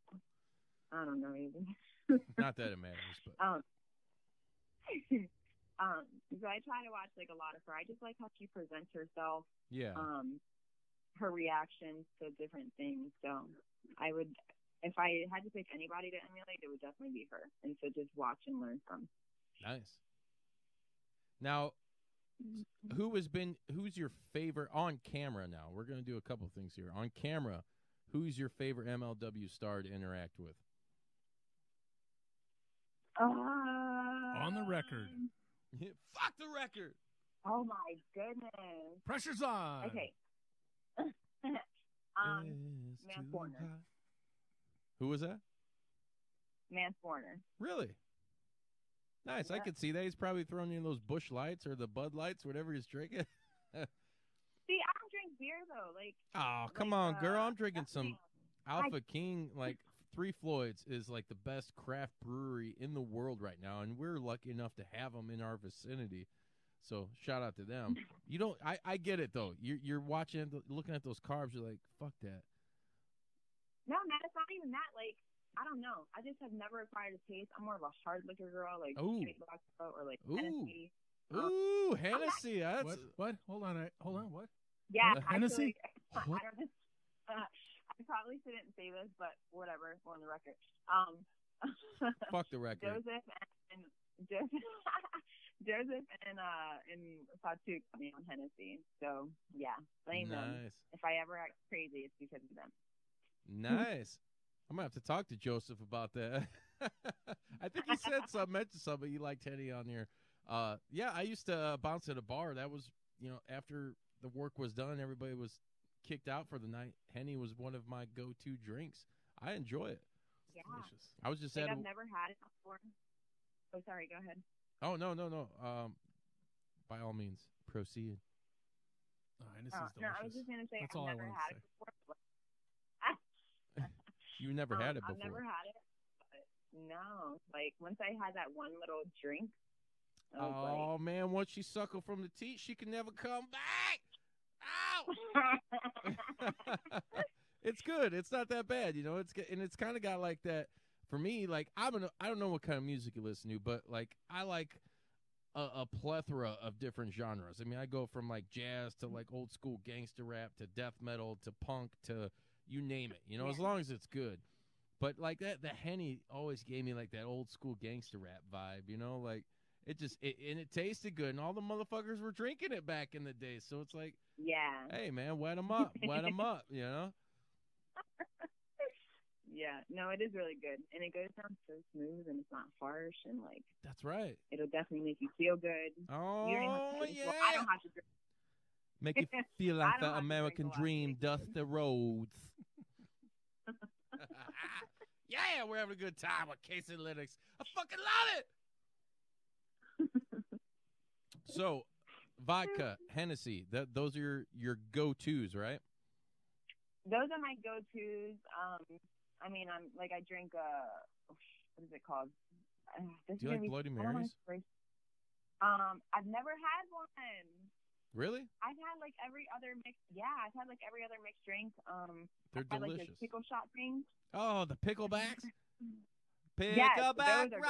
Speaker 2: I don't know either.
Speaker 1: Not that it matters, but.
Speaker 2: So I try to watch like a lot of her. I just like how she presents herself.
Speaker 1: Yeah.
Speaker 2: Her reactions to different things. So I would, if I had to pick anybody to emulate, it would definitely be her. And so just watch and learn from.
Speaker 1: Nice. Now, who's your favorite on camera now? We're going to do a couple things here. On camera, who's your favorite MLW star to interact with?
Speaker 3: On the record.
Speaker 1: Fuck the record.
Speaker 2: Oh my goodness.
Speaker 3: Pressure's on.
Speaker 2: Okay. Mance Warner.
Speaker 1: Who was that?
Speaker 2: Mance Warner.
Speaker 1: Really? Nice. Yeah. I could see that. He's probably throwing you in those Busch Lights or the Bud Lights, whatever he's drinking.
Speaker 2: See, I don't drink beer though. Like.
Speaker 1: Oh, come on, girl. I'm drinking some Alpha King. Like Three Floyds is like the best craft brewery in the world right now, and we're lucky enough to have them in our vicinity. So shout out to them. You don't. I get it though. You're watching, looking at those carbs. You're like, fuck that.
Speaker 2: No, man, it's not even that. Like, I don't know. I just have never acquired a taste. I'm more of a hard liquor girl, like straight vodka or like Hennessy.
Speaker 1: Ooh, Hennessy.
Speaker 3: What? Hold on. What?
Speaker 2: Yeah,
Speaker 3: Hennessy.
Speaker 2: I don't know. I probably shouldn't say this, but whatever. We're on the record.
Speaker 1: Fuck the record.
Speaker 2: Joseph and Fatu got me on Hennessy. So yeah, blame them. If I ever act crazy, it's because of them.
Speaker 1: Nice. I'm gonna have to talk to Joseph about that. I think he mentioned something. He liked Henny on here. Yeah, I used to bounce at a bar. That was, after the work was done, everybody was kicked out for the night. Henny was one of my go-to drinks. I enjoy it.
Speaker 2: Yeah.
Speaker 3: Delicious.
Speaker 1: I was just
Speaker 2: I've never had it before. Oh, sorry. Go ahead.
Speaker 1: Oh, no. By all means, proceed.
Speaker 3: Hennessy's delicious.
Speaker 2: No, I was just going to say
Speaker 3: That's
Speaker 2: I've
Speaker 3: all
Speaker 2: never had it before.
Speaker 1: You never had it before?
Speaker 2: I've never had it. But no. Like, once I had that one little drink.
Speaker 1: Man, once she suckle from the teat, she can never come back. Ow! It's good. It's not that bad, it's kind of got like that for me. Like, I don't know what kind of music you listen to, but like I like a plethora of different genres. I mean, I go from like jazz to like old school gangster rap to death metal to punk to you name it.
Speaker 2: Yeah.
Speaker 1: As long as it's good. But like that, the Henny always gave me like that old school gangster rap vibe. Like it just and it tasted good, and all the motherfuckers were drinking it back in the day. So it's like,
Speaker 2: yeah,
Speaker 1: hey man, wet them up,
Speaker 2: Yeah, no, it is really good, and it goes down so smooth, and it's not harsh, and like
Speaker 1: that's right.
Speaker 2: It'll definitely make you feel good.
Speaker 1: Oh yeah,
Speaker 2: I don't have to drink.
Speaker 1: Make you feel like the American dream doth the roads. Yeah, we're having a good time with Kaci Lennox. I fucking love it. So, vodka, Hennessy, those are your go-tos, right?
Speaker 2: Those are my go-tos. I mean, I drink what is it called?
Speaker 1: Do you like Bloody Marys?
Speaker 2: I've never had one.
Speaker 1: Really?
Speaker 2: I've had like every other mixed. Yeah, I've had like every other mixed drink.
Speaker 1: They're delicious.
Speaker 2: Like the pickle shot things.
Speaker 1: Oh, the picklebacks.
Speaker 2: Pickleback
Speaker 1: writer.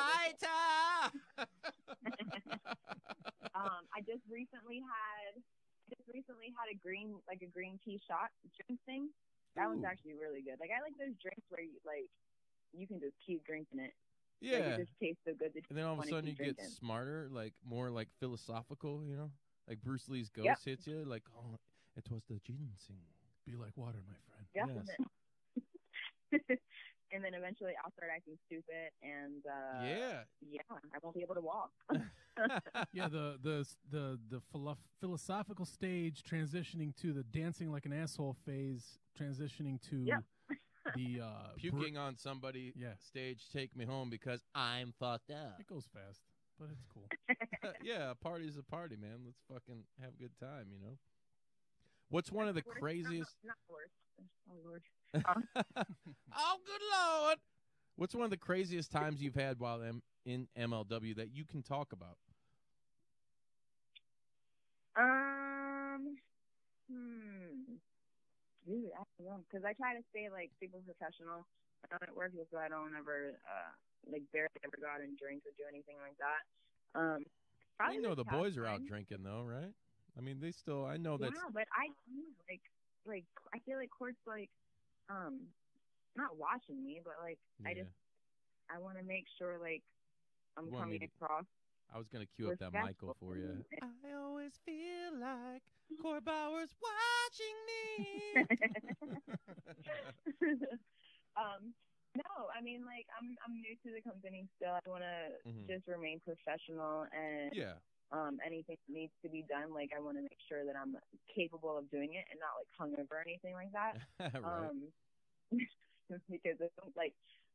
Speaker 2: I just recently had a green tea shot drink thing. That one's actually really good. Like I like those drinks where you can just keep drinking it.
Speaker 1: Yeah.
Speaker 2: Like, it just tastes so good.
Speaker 1: And then all of a sudden you get smarter, like more like philosophical, Like Bruce Lee's ghost hits you, like, oh, it was the ginseng.
Speaker 3: Be like water, my friend.
Speaker 2: Definitely.
Speaker 1: Yes.
Speaker 2: and then eventually I'll start acting stupid, and
Speaker 1: Yeah.
Speaker 2: I won't be able to walk.
Speaker 3: Yeah, the philosophical stage transitioning to the dancing like an asshole phase, transitioning to the
Speaker 1: puking on somebody.
Speaker 3: Yeah.
Speaker 1: Stage, take me home because I'm fucked up.
Speaker 3: It goes fast, but it's cool.
Speaker 1: Yeah, a party's a party, man. Let's fucking have a good time, you know. What's one of the craziest?
Speaker 2: Not worse. Oh Lord.
Speaker 1: Oh, good Lord! What's one of the craziest times you've had while in MLW that you can talk about?
Speaker 2: Dude, I don't know, because I try to stay like super professional at work, so I don't ever like barely ever go out and drink or do anything like that.
Speaker 1: I know the boys are out
Speaker 2: time.
Speaker 1: drinking though, right? I mean, they still. I know that's.
Speaker 2: Yeah, but I like I feel like Court's like not watching me, but like I want to make sure like I'm coming across.
Speaker 1: I was gonna cue up that Michael for you. I always feel like Court Bauer's watching me.
Speaker 2: No, I mean like I'm new to the company still. I want to just remain professional, and anything that needs to be done, like I want to make sure that I'm capable of doing it and not like hungover or anything like that.
Speaker 1: Right.
Speaker 2: Because it's like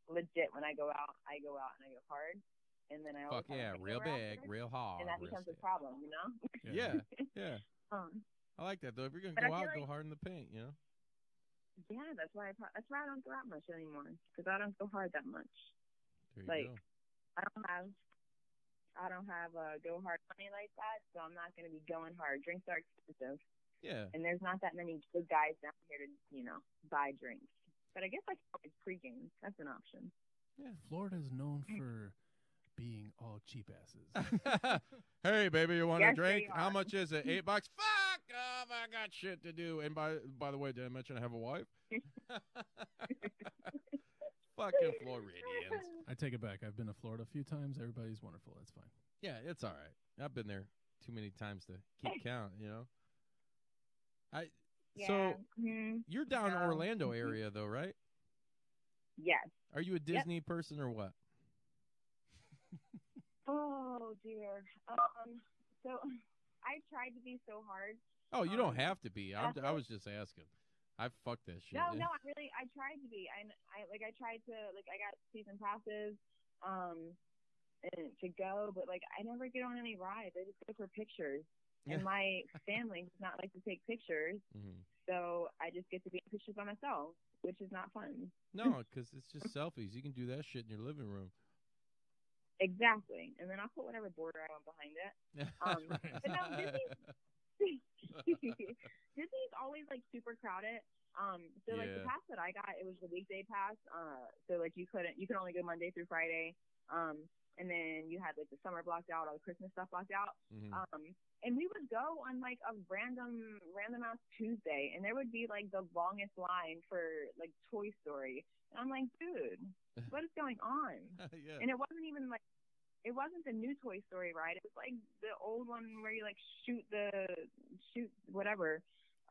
Speaker 2: legit when I go out and I go hard, and then I always
Speaker 1: real big,
Speaker 2: after,
Speaker 1: real hard,
Speaker 2: and that becomes a problem, you know?
Speaker 1: Yeah. I like that though. If you're gonna go out, go hard in the paint, you know.
Speaker 2: Yeah, that's why I don't go out much anymore, because I don't go hard that much.
Speaker 1: There you go.
Speaker 2: I don't have go hard money like that, so I'm not going to be going hard. Drinks are expensive.
Speaker 1: Yeah.
Speaker 2: And there's not that many good guys down here to, buy drinks. But I guess like pre-game, that's an option.
Speaker 3: Yeah, Florida's known for being all cheap asses.
Speaker 1: Hey, baby, you want a drink? How much is it? $8? Fuck off! I got shit to do. And by the way, did I mention I have a wife? Fucking Floridians.
Speaker 3: I take it back. I've been to Florida a few times. Everybody's wonderful. That's fine.
Speaker 1: Yeah, it's all right. I've been there too many times to keep count, you know? So, you're down in Orlando area, though, right?
Speaker 2: Yes.
Speaker 1: Are you a Disney person or what?
Speaker 2: Oh, dear. So, I tried to be so hard.
Speaker 1: Oh, you don't have to be. I was just asking. I fucked that shit.
Speaker 2: No, I tried to be. I got season passes, and to go, but like I never get on any rides. I just go for pictures, and my family does not like to take pictures, so I just get to be in pictures by myself, which is not fun.
Speaker 1: No, because it's just selfies. You can do that shit in your living room.
Speaker 2: Exactly, and then I'll put whatever border I want behind it. But no, Disney's always like super crowded. So like the pass that I got, it was the weekday pass. So like you can only go Monday through Friday. And then you had like the summer blocked out, all the Christmas stuff blocked out. And we would go on like a random ass Tuesday, and there would be like the longest line for like Toy Story. And I'm like, dude, what is going on? And it wasn't even like, it wasn't the new Toy Story ride. It was like the old one where you like shoot whatever.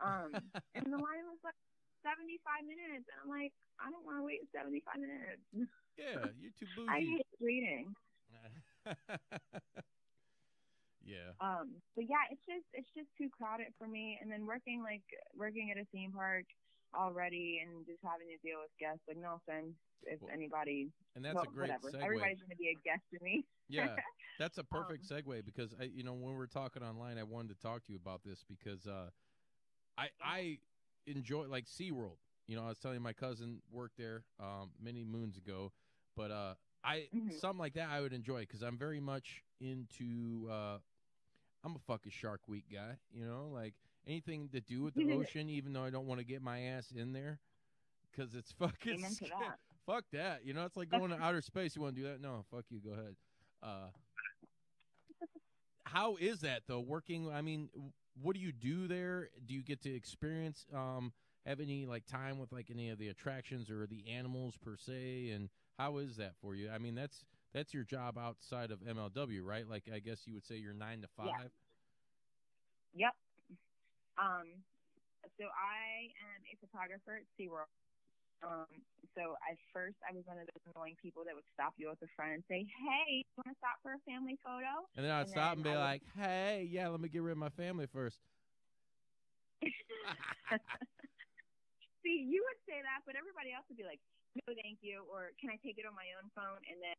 Speaker 2: And the line was like 75 minutes. And I'm like, I don't want to wait 75 minutes.
Speaker 1: Yeah, you're too bougie.
Speaker 2: I hate waiting.
Speaker 1: Yeah.
Speaker 2: But yeah, it's just too crowded for me. And then working at a theme park already and just having to deal with guests, like no offense if anybody,
Speaker 1: and that's a great segue.
Speaker 2: Everybody's going to be a guest to me.
Speaker 1: Yeah, that's a perfect segue, because when we're talking online, I wanted to talk to you about this because I enjoy like SeaWorld. I was telling you my cousin worked there many moons ago, but something like that I would enjoy, because I'm very much into I'm a fucking Shark Week guy, like anything to do with the ocean, even though I don't want to get my ass in there, because it's fucking fuck that. It's like going to outer space. You want to do that? No, fuck you. Go ahead. How is that though? Working? I mean, what do you do there? Do you get to experience have any like time with like any of the attractions or the animals per se? And how is that for you? I mean, that's your job outside of MLW, right? Like, I guess you would say you're 9 to 5.
Speaker 2: Yeah. Yep. So I am a photographer at SeaWorld. So at first I was one of those annoying people that would stop you at the front and say, "Hey, you want to stop for a family photo?"
Speaker 1: And then I'd stop and be like, "Hey, yeah, let me get rid of my family first."
Speaker 2: See, you would say that, but everybody else would be like, "No, thank you," or "Can I take it on my own phone?" And then,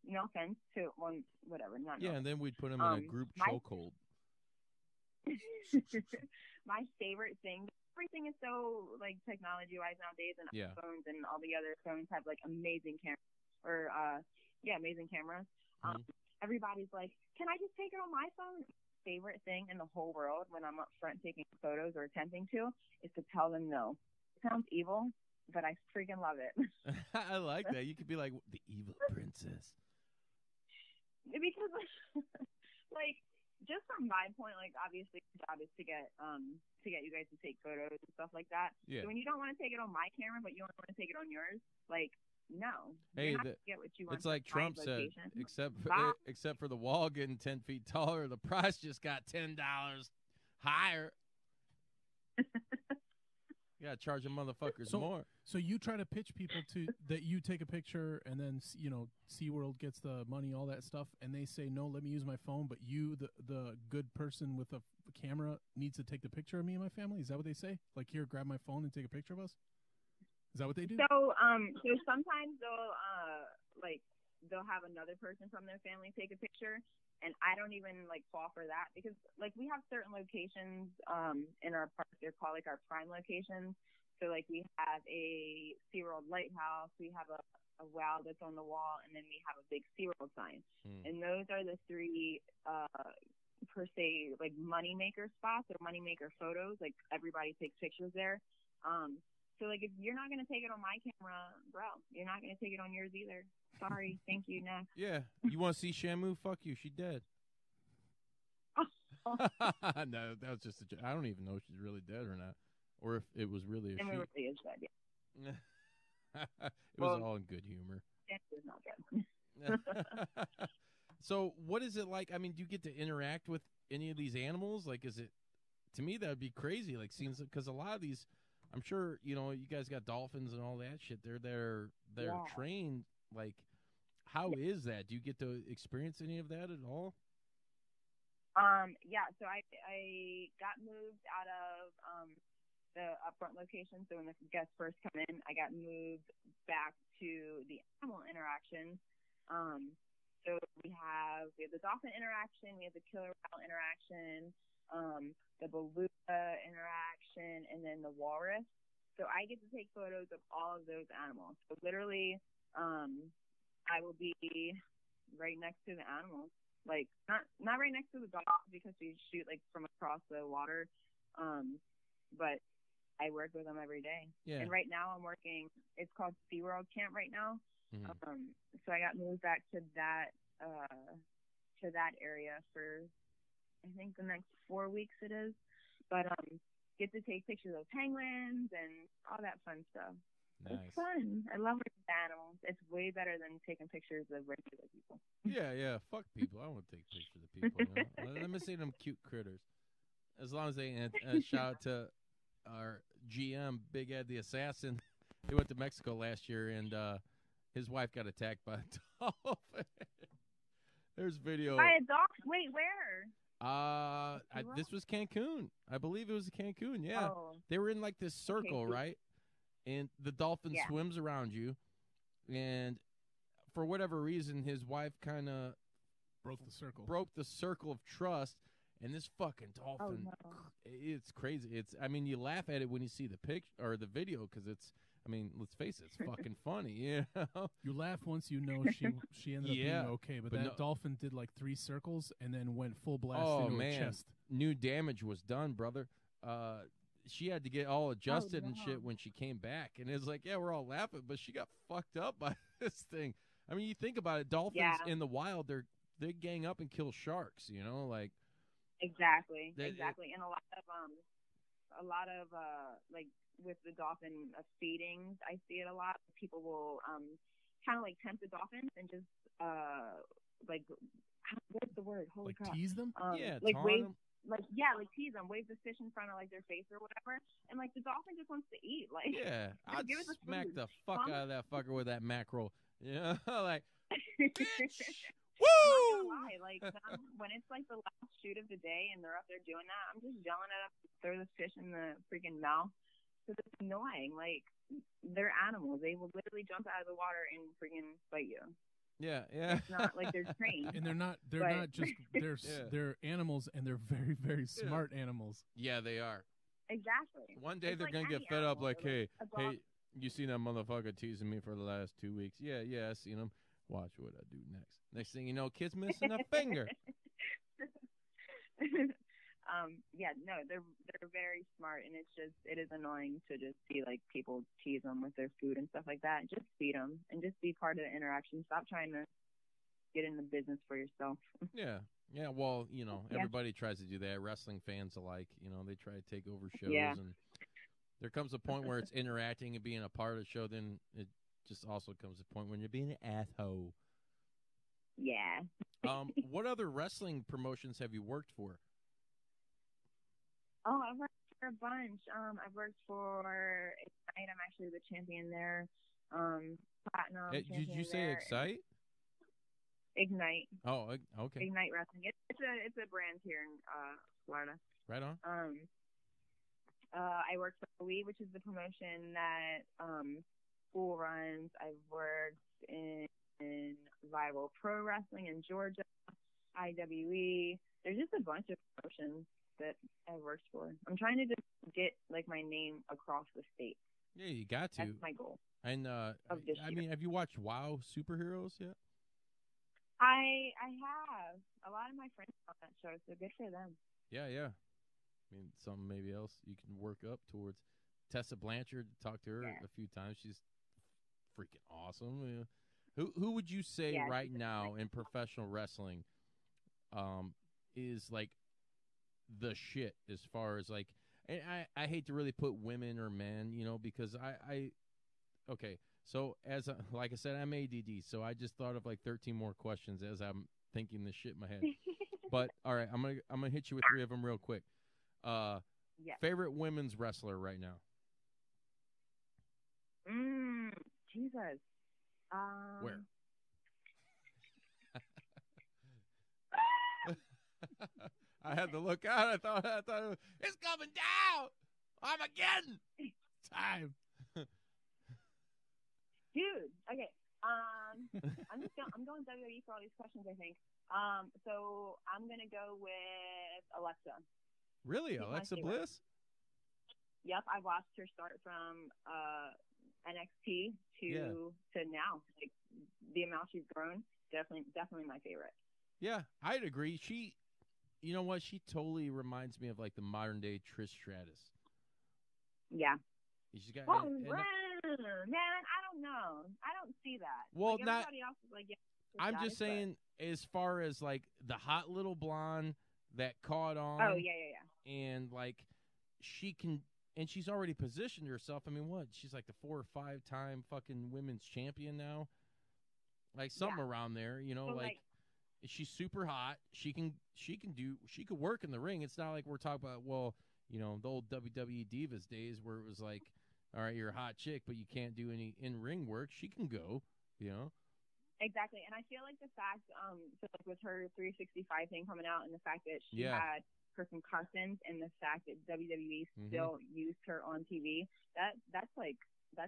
Speaker 2: no offense to one, whatever, not.
Speaker 1: Yeah, and then we'd put them in a group chokehold.
Speaker 2: My favorite thing. Everything is so like technology-wise nowadays, and phones and all the other phones have like amazing cameras, or amazing cameras. Everybody's like, "Can I just take it on my phone?" Favorite thing in the whole world when I'm up front taking photos or attempting to is to tell them no. It sounds evil, but I freaking love it.
Speaker 1: I like that. You could be like the evil princess.
Speaker 2: Because, like, just from my point, like, obviously the job is to get you guys to take photos and stuff like that.
Speaker 1: Yeah.
Speaker 2: So when you don't want to take it on my camera, but you only want to take it on yours, like, no.
Speaker 1: Hey,
Speaker 2: you're not gonna get what you want.
Speaker 1: It's like Trump said, except for the wall getting 10 feet taller, the price just got $10 higher. You gotta charge the motherfuckers more.
Speaker 3: So you try to pitch people to that you take a picture and then SeaWorld gets the money, all that stuff, and they say no, let me use my phone, but you, the good person with a camera, needs to take the picture of me and my family. Is that what they say? Like, here, grab my phone and take a picture of us. Is that what they do?
Speaker 2: So sometimes they'll have another person from their family take a picture, and I don't even like fall for that because like we have certain locations in our park. They're called like our prime locations. So like we have a SeaWorld lighthouse, we have a wow that's on the wall, and then we have a big SeaWorld sign. And those are the three per se like moneymaker spots or moneymaker photos. Like everybody takes pictures there. So, like, if you're not going to take it on my camera, bro, you're not going to take it on yours either. Sorry. Thank you. Next.
Speaker 1: Yeah. You want to see Shamu? Fuck you. She dead. No, that was just a joke. I don't even know if she's really dead or not. Or if it was really a she.
Speaker 2: It really is dead, yeah.
Speaker 1: It was all in good humor.
Speaker 2: It's not dead.
Speaker 1: So, what is it like? I mean, do you get to interact with any of these animals? Like, is it, to me, that would be crazy. Like, scenes, because a lot of these, I'm sure, you guys got dolphins and all that shit. They're trained. Like, how is that? Do you get to experience any of that at all?
Speaker 2: Yeah. So I got moved out of the upfront location. So when the guests first come in, I got moved back to the animal interaction. So we have the dolphin interaction, we have the killer whale interaction, the beluga interaction, and then the walrus. So I get to take photos of all of those animals. So literally, I will be right next to the animals. Like not right next to the dogs because we shoot like from across the water. But I work with them every day. Yeah. And right now I'm working. It's called SeaWorld Camp right now. Mm-hmm. So I got moved back to that area for I think the next 4 weeks it is. But get to take pictures of penguins and all that fun stuff. Nice. It's fun. I love working with animals. It's way better than taking pictures of regular people.
Speaker 1: Yeah. Fuck people. I want to take pictures of people. Let me see them cute critters. As long as they shout out to our GM, Big Ed the Assassin. He went to Mexico last year, and his wife got attacked by a dolphin. There's video.
Speaker 2: By a dolphin? Wait, where?
Speaker 1: This was Cancun. I believe it was Cancun. Yeah, they were in like this circle, right? And the dolphin swims around you, and for whatever reason, his wife kind of
Speaker 3: broke the circle
Speaker 1: of trust. And this fucking dolphin, it's crazy. I mean, you laugh at it when you see the picture or the video because it's. I mean, let's face it, it's fucking funny. You know?
Speaker 3: You laugh once you know she ended up being okay, but that dolphin did like 3 circles and then went full blast into her chest.
Speaker 1: New damage was done, brother. She had to get all adjusted and shit when she came back, and it's like, yeah, we're all laughing, but she got fucked up by this thing. I mean, you think about it, dolphins in the wild, they gang up and kill sharks. You know, like
Speaker 2: exactly, and a lot of like. With the dolphin feedings, I see it a lot. People will kind of like tempt the dolphins and just like what's the word? Holy
Speaker 3: like
Speaker 2: crap!
Speaker 3: Tease them?
Speaker 1: Yeah,
Speaker 2: like wave. like tease them, wave the fish in front of like their face or whatever, and like the dolphin just wants to eat. Like,
Speaker 1: Yeah, I'd
Speaker 2: give it the
Speaker 1: smack
Speaker 2: food.
Speaker 1: the fuck out of that fucker with that mackerel. Yeah, like,
Speaker 2: I'm
Speaker 1: bitch,
Speaker 2: not gonna
Speaker 1: woo!
Speaker 2: lie, like when it's like the last shoot of the day and they're up there doing that, I'm just yelling at them to throw the fish in the freaking mouth because it's annoying. Like, they're animals; they will literally jump out of the water and freaking bite you.
Speaker 1: Yeah.
Speaker 2: It's not like they're trained.
Speaker 3: And they're not just
Speaker 1: Yeah.
Speaker 3: they're animals, and they're very, very smart animals.
Speaker 1: Yeah, they are.
Speaker 2: Exactly.
Speaker 1: One day
Speaker 2: It's
Speaker 1: they're
Speaker 2: like
Speaker 1: gonna get
Speaker 2: any
Speaker 1: fed up.
Speaker 2: animal.
Speaker 1: Like,
Speaker 2: They're
Speaker 1: hey,
Speaker 2: a dog.
Speaker 1: you seen that motherfucker teasing me for the last 2 weeks? Yeah, I seen him. Watch what I do next. Next thing you know, kid's missing a finger.
Speaker 2: Yeah, no, they're very smart, and it is annoying to just see like people tease them with their food and stuff like that. Just feed them and just be part of the interaction. Stop trying to get in the business for yourself.
Speaker 1: Yeah. Well,
Speaker 2: Yeah.
Speaker 1: everybody tries to do that. Wrestling fans alike, they try to take over shows,
Speaker 2: Yeah.
Speaker 1: and there comes a point where it's interacting and being a part of the show. Then it just also comes a point when you're being an asshole.
Speaker 2: Yeah.
Speaker 1: What other wrestling promotions have you worked for?
Speaker 2: Oh, I've worked for a bunch. I've worked for Ignite. I'm actually the champion there. Platinum.
Speaker 1: Did you say
Speaker 2: there.
Speaker 1: Excite?
Speaker 2: Ignite.
Speaker 1: Oh, okay.
Speaker 2: Ignite Wrestling. It's a brand here in Florida.
Speaker 1: Right on.
Speaker 2: I worked for We, which is the promotion that School runs. I've worked in Viral Pro Wrestling in Georgia, IWE. There's just a bunch of promotions that I worked for. I'm trying to just get like my name across the state.
Speaker 1: Yeah, you got to.
Speaker 2: That's my goal.
Speaker 1: And I mean, have you watched WoW Superheroes yet?
Speaker 2: I have. A lot of my friends on that show, so good for them.
Speaker 1: Yeah. I mean, something maybe else you can work up towards. Tessa Blanchard, talked to her a few times. She's freaking awesome. Who would you say right now in professional wrestling is like the shit as far as like, and I hate to really put women or men, because okay. So like I said, I'm ADD, so I just thought of like 13 more questions as I'm thinking this shit in my head. But all right, I'm gonna hit you with 3 of them real quick. Favorite women's wrestler right now?
Speaker 2: Jesus.
Speaker 1: Where? I had to look out. I thought it's coming down. Armageddon. Time.
Speaker 2: Dude, okay. I'm going WWE for all these questions, I think. So I'm gonna go with Alexa.
Speaker 1: Really,
Speaker 2: She's
Speaker 1: Alexa Bliss?
Speaker 2: Yep, I watched her start from NXT to now. Like the amount she's grown, definitely my favorite.
Speaker 1: Yeah, I'd agree. She, you know what? She totally reminds me of like the modern day Trish Stratus.
Speaker 2: Yeah.
Speaker 1: She's got.
Speaker 2: Man, I don't know. I don't see that.
Speaker 1: Well,
Speaker 2: like, everybody else is like,
Speaker 1: I'm just saying, as far as like the hot little blonde that caught on.
Speaker 2: Oh yeah.
Speaker 1: And like she can, and she's already positioned herself. I mean, what? She's like the 4 or 5 time fucking women's champion now. Like something around there,
Speaker 2: so,
Speaker 1: like she's super hot. She could work in the ring. It's not like we're talking about, the old WWE Divas days where it was like, all right, you're a hot chick, but you can't do any in-ring work. She can go,
Speaker 2: Exactly. And I feel like the fact, so like with her 365 thing coming out and the fact that she had her concussions and the fact that WWE still used her on TV, that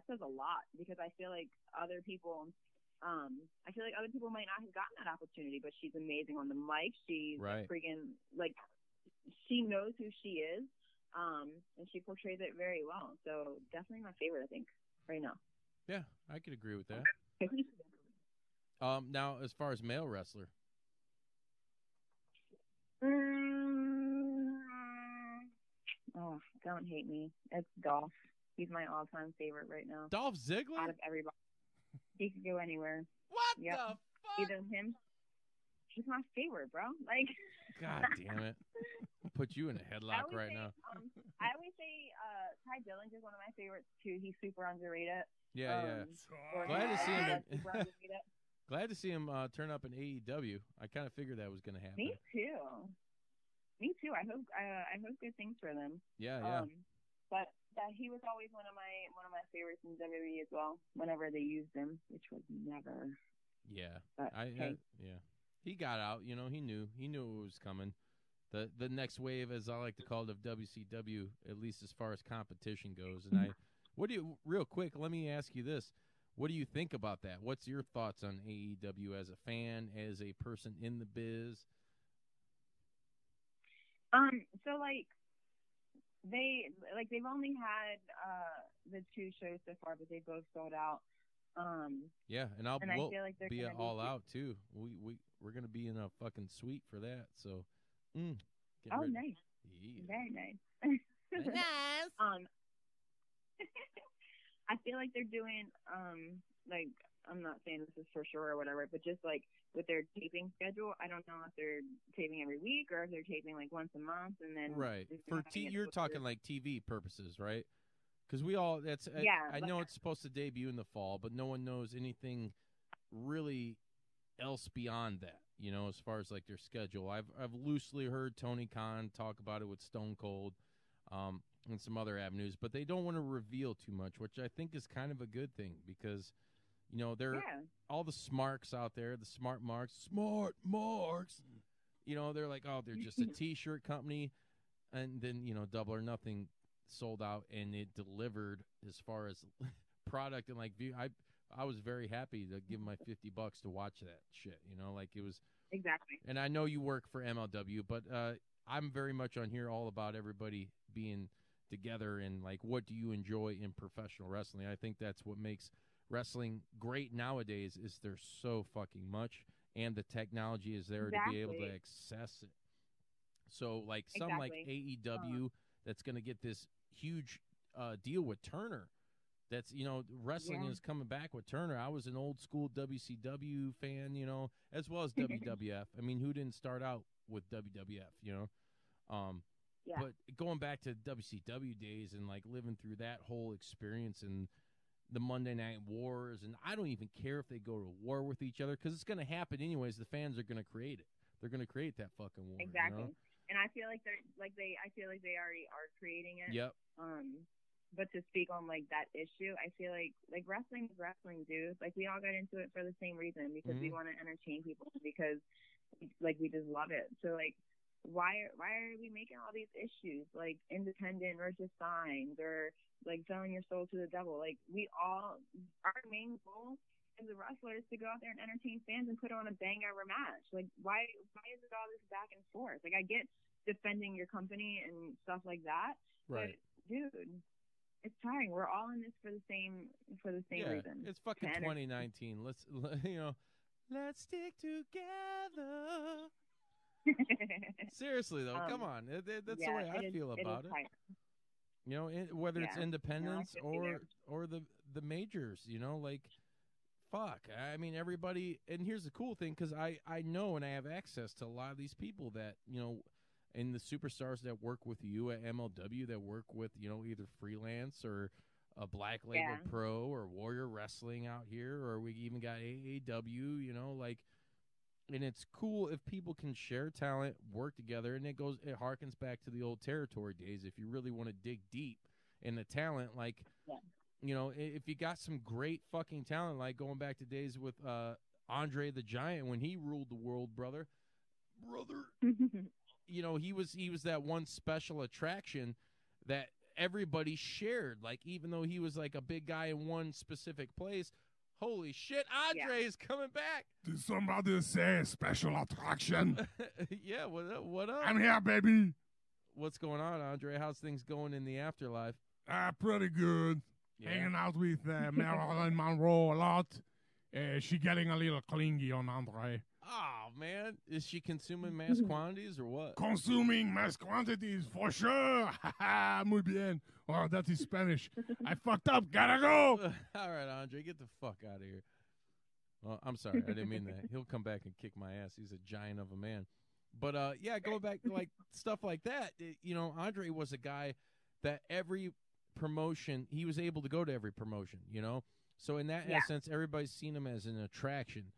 Speaker 2: says a lot, because I feel like other people might not have gotten that opportunity, but she's amazing on the mic. She's freaking, like, she knows who she is. And she portrays it very well. So definitely my favorite, I think, right now.
Speaker 1: Yeah, I could agree with that. Now, as far as male wrestler.
Speaker 2: Oh, don't hate me. It's Dolph. He's my all-time favorite right now.
Speaker 1: Dolph Ziggler?
Speaker 2: Out of everybody. He could go anywhere.
Speaker 1: What the fuck?
Speaker 2: Either him. He's my favorite, bro. Like.
Speaker 1: God damn it. I'll put you in a headlock right now.
Speaker 2: I always say Ty Dillinger's one of my favorites, too. He's super underrated.
Speaker 1: Yeah. Glad to see him. Glad to see him turn up in AEW. I kind of figured that was going to happen.
Speaker 2: Me Me too. I hope good things for them.
Speaker 1: Yeah.
Speaker 2: But that he was always one of my favorites in WWE as well. Whenever they used him, which was never.
Speaker 1: Yeah.
Speaker 2: But, hey.
Speaker 1: Yeah. He got out. You know, he knew it was coming. The next wave, as I like to call it, of WCW, at least as far as competition goes. And real quick, let me ask you this. What do you think about that? What's your thoughts on AEW as a fan, as a person in the biz?
Speaker 2: So they've only had the 2 shows so far, but they both sold out.
Speaker 1: Yeah, and
Speaker 2: I feel like they're
Speaker 1: be
Speaker 2: gonna
Speaker 1: all out too. We're gonna be in a fucking suite for that. So,
Speaker 2: nice,
Speaker 1: yeah.
Speaker 2: very nice.
Speaker 1: Nice.
Speaker 2: I feel like they're doing like, I'm not saying this is for sure or whatever, but just like with their taping schedule, I don't know if they're taping every week or if they're taping like once a month, and then
Speaker 1: right you're talking like TV purposes, right? Because I know it's supposed to debut in the fall, but no one knows anything really else beyond that. You know, as far as like their schedule, I've loosely heard Tony Khan talk about it with Stone Cold, and some other avenues, but they don't want to reveal too much, which I think is kind of a good thing because, you know, they're all the smarks out there, the smart marks. You know, they're like, oh, they're just a T-shirt company, and then, you know, Double or Nothing sold out and it delivered as far as product and like view. I was very happy to give my $50 to watch that shit. You know, like it was
Speaker 2: exactly.
Speaker 1: And I know you work for MLW, but I'm very much on here all about everybody being together and like what do you enjoy in professional wrestling. I think that's what makes wrestling great nowadays is there's so fucking much and the technology is there to be able to access it. So like some like AEW that's going to get this huge deal with Turner. That's, you know, wrestling is coming back with Turner. I was an old school WCW fan, you know, as well as WWF. I mean, who didn't start out with WWF, you know? But going back to WCW days and like living through that whole experience and the Monday Night Wars, and I don't even care if they go to war with each other because it's going to happen anyways. The fans are going to create it. They're going to create that fucking war.
Speaker 2: Exactly.
Speaker 1: You know?
Speaker 2: And I feel like I feel like they already are creating it.
Speaker 1: Yep.
Speaker 2: But to speak on like that issue, I feel like wrestling is wrestling, dude. Like we all got into it for the same reason because we want to entertain people because like we just love it. So like why are we making all these issues like independent versus signs or like selling your soul to the devil? Like our main goal as a wrestler is to go out there and entertain fans and put on a banger match. Like why is it all this back and forth? Like I get defending your company and stuff like that,
Speaker 1: right?
Speaker 2: But dude, it's tiring. We're all in this for the same reason.
Speaker 1: It's fucking 2019. Let's stick together. Seriously though, come on. That's the way I feel about it. You know, whether it's independents or the majors. You know, like fuck. I mean, everybody. And here's the cool thing, because I know and I have access to a lot of these people that, you know, and the superstars that work with you at MLW, that work with, you know, either freelance or a Black Label Pro or Warrior Wrestling out here, or we even got AAW, you know, like, and it's cool if people can share talent, work together, and it harkens back to the old territory days. If you really want to dig deep in the talent, like, you know, if you got some great fucking talent, like going back to days with Andre the Giant when he ruled the world, brother. You know, he was that one special attraction that everybody shared. Like, even though he was like a big guy in one specific place, holy shit, Andre is coming back.
Speaker 3: Did somebody say special attraction?
Speaker 1: Yeah, what up?
Speaker 3: I'm here, baby.
Speaker 1: What's going on, Andre? How's things going in the afterlife?
Speaker 3: Pretty good.
Speaker 1: Yeah.
Speaker 3: Hanging out with Marilyn Monroe a lot. She getting a little clingy on Andre.
Speaker 1: Oh, man. Is she consuming mass quantities or what?
Speaker 3: Consuming mass quantities, for sure. Muy bien. Oh, that is Spanish. I fucked up. Gotta go.
Speaker 1: All right, Andre, get the fuck out of here. Well, I'm sorry. I didn't mean that. He'll come back and kick my ass. He's a giant of a man. But, yeah, going back to, like, stuff like that, you know, Andre was a guy that every promotion, he was able to go to every promotion, you know? So in that essence, everybody's seen him as an attraction.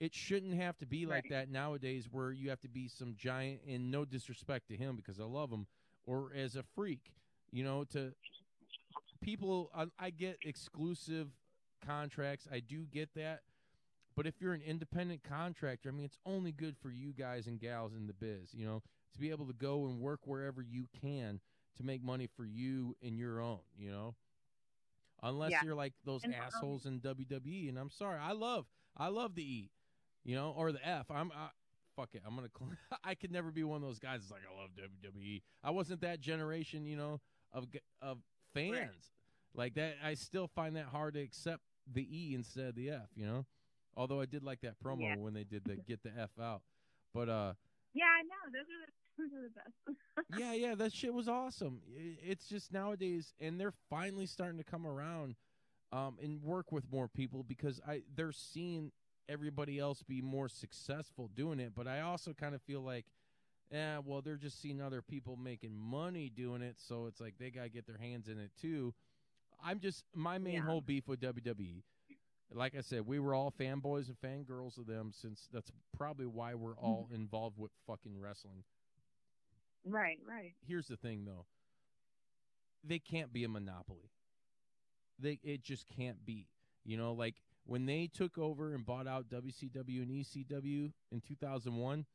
Speaker 1: it shouldn't have to be like
Speaker 2: Right.
Speaker 1: that nowadays, where you have to be some giant, and no disrespect to him because I love him, or as a freak, to people. I get exclusive contracts. I do get that. But if you're an independent contractor, I mean, it's only good for you guys and gals in the biz, to be able to go and work wherever you can to make money for you and your own, unless
Speaker 2: Yeah.
Speaker 1: you're like those
Speaker 2: And
Speaker 1: assholes in WWE. And I'm sorry, I love the E, or the F. Fuck it. I'm gonna. I could never be one of those guys that's like, I love WWE. I wasn't that generation, of fans
Speaker 2: Right.
Speaker 1: like that. I still find that hard to accept the E instead of the F. Although I did like that promo
Speaker 2: Yeah.
Speaker 1: when they did the get the F out. But
Speaker 2: Yeah, I know. Those are the best.
Speaker 1: yeah, that shit was awesome. It's just nowadays, and they're finally starting to come around and work with more people because they're seeing everybody else be more successful doing it. But I also kind of feel like, well, they're just seeing other people making money doing it, so it's like they gotta get their hands in it too. My main whole beef with WWE. Like I said, we were all fanboys and fangirls of them, since that's probably why we're all involved with fucking wrestling.
Speaker 2: Right.
Speaker 1: Here's the thing, though. They can't be a monopoly. It just can't be. Like when they took over and bought out WCW and ECW in 2001,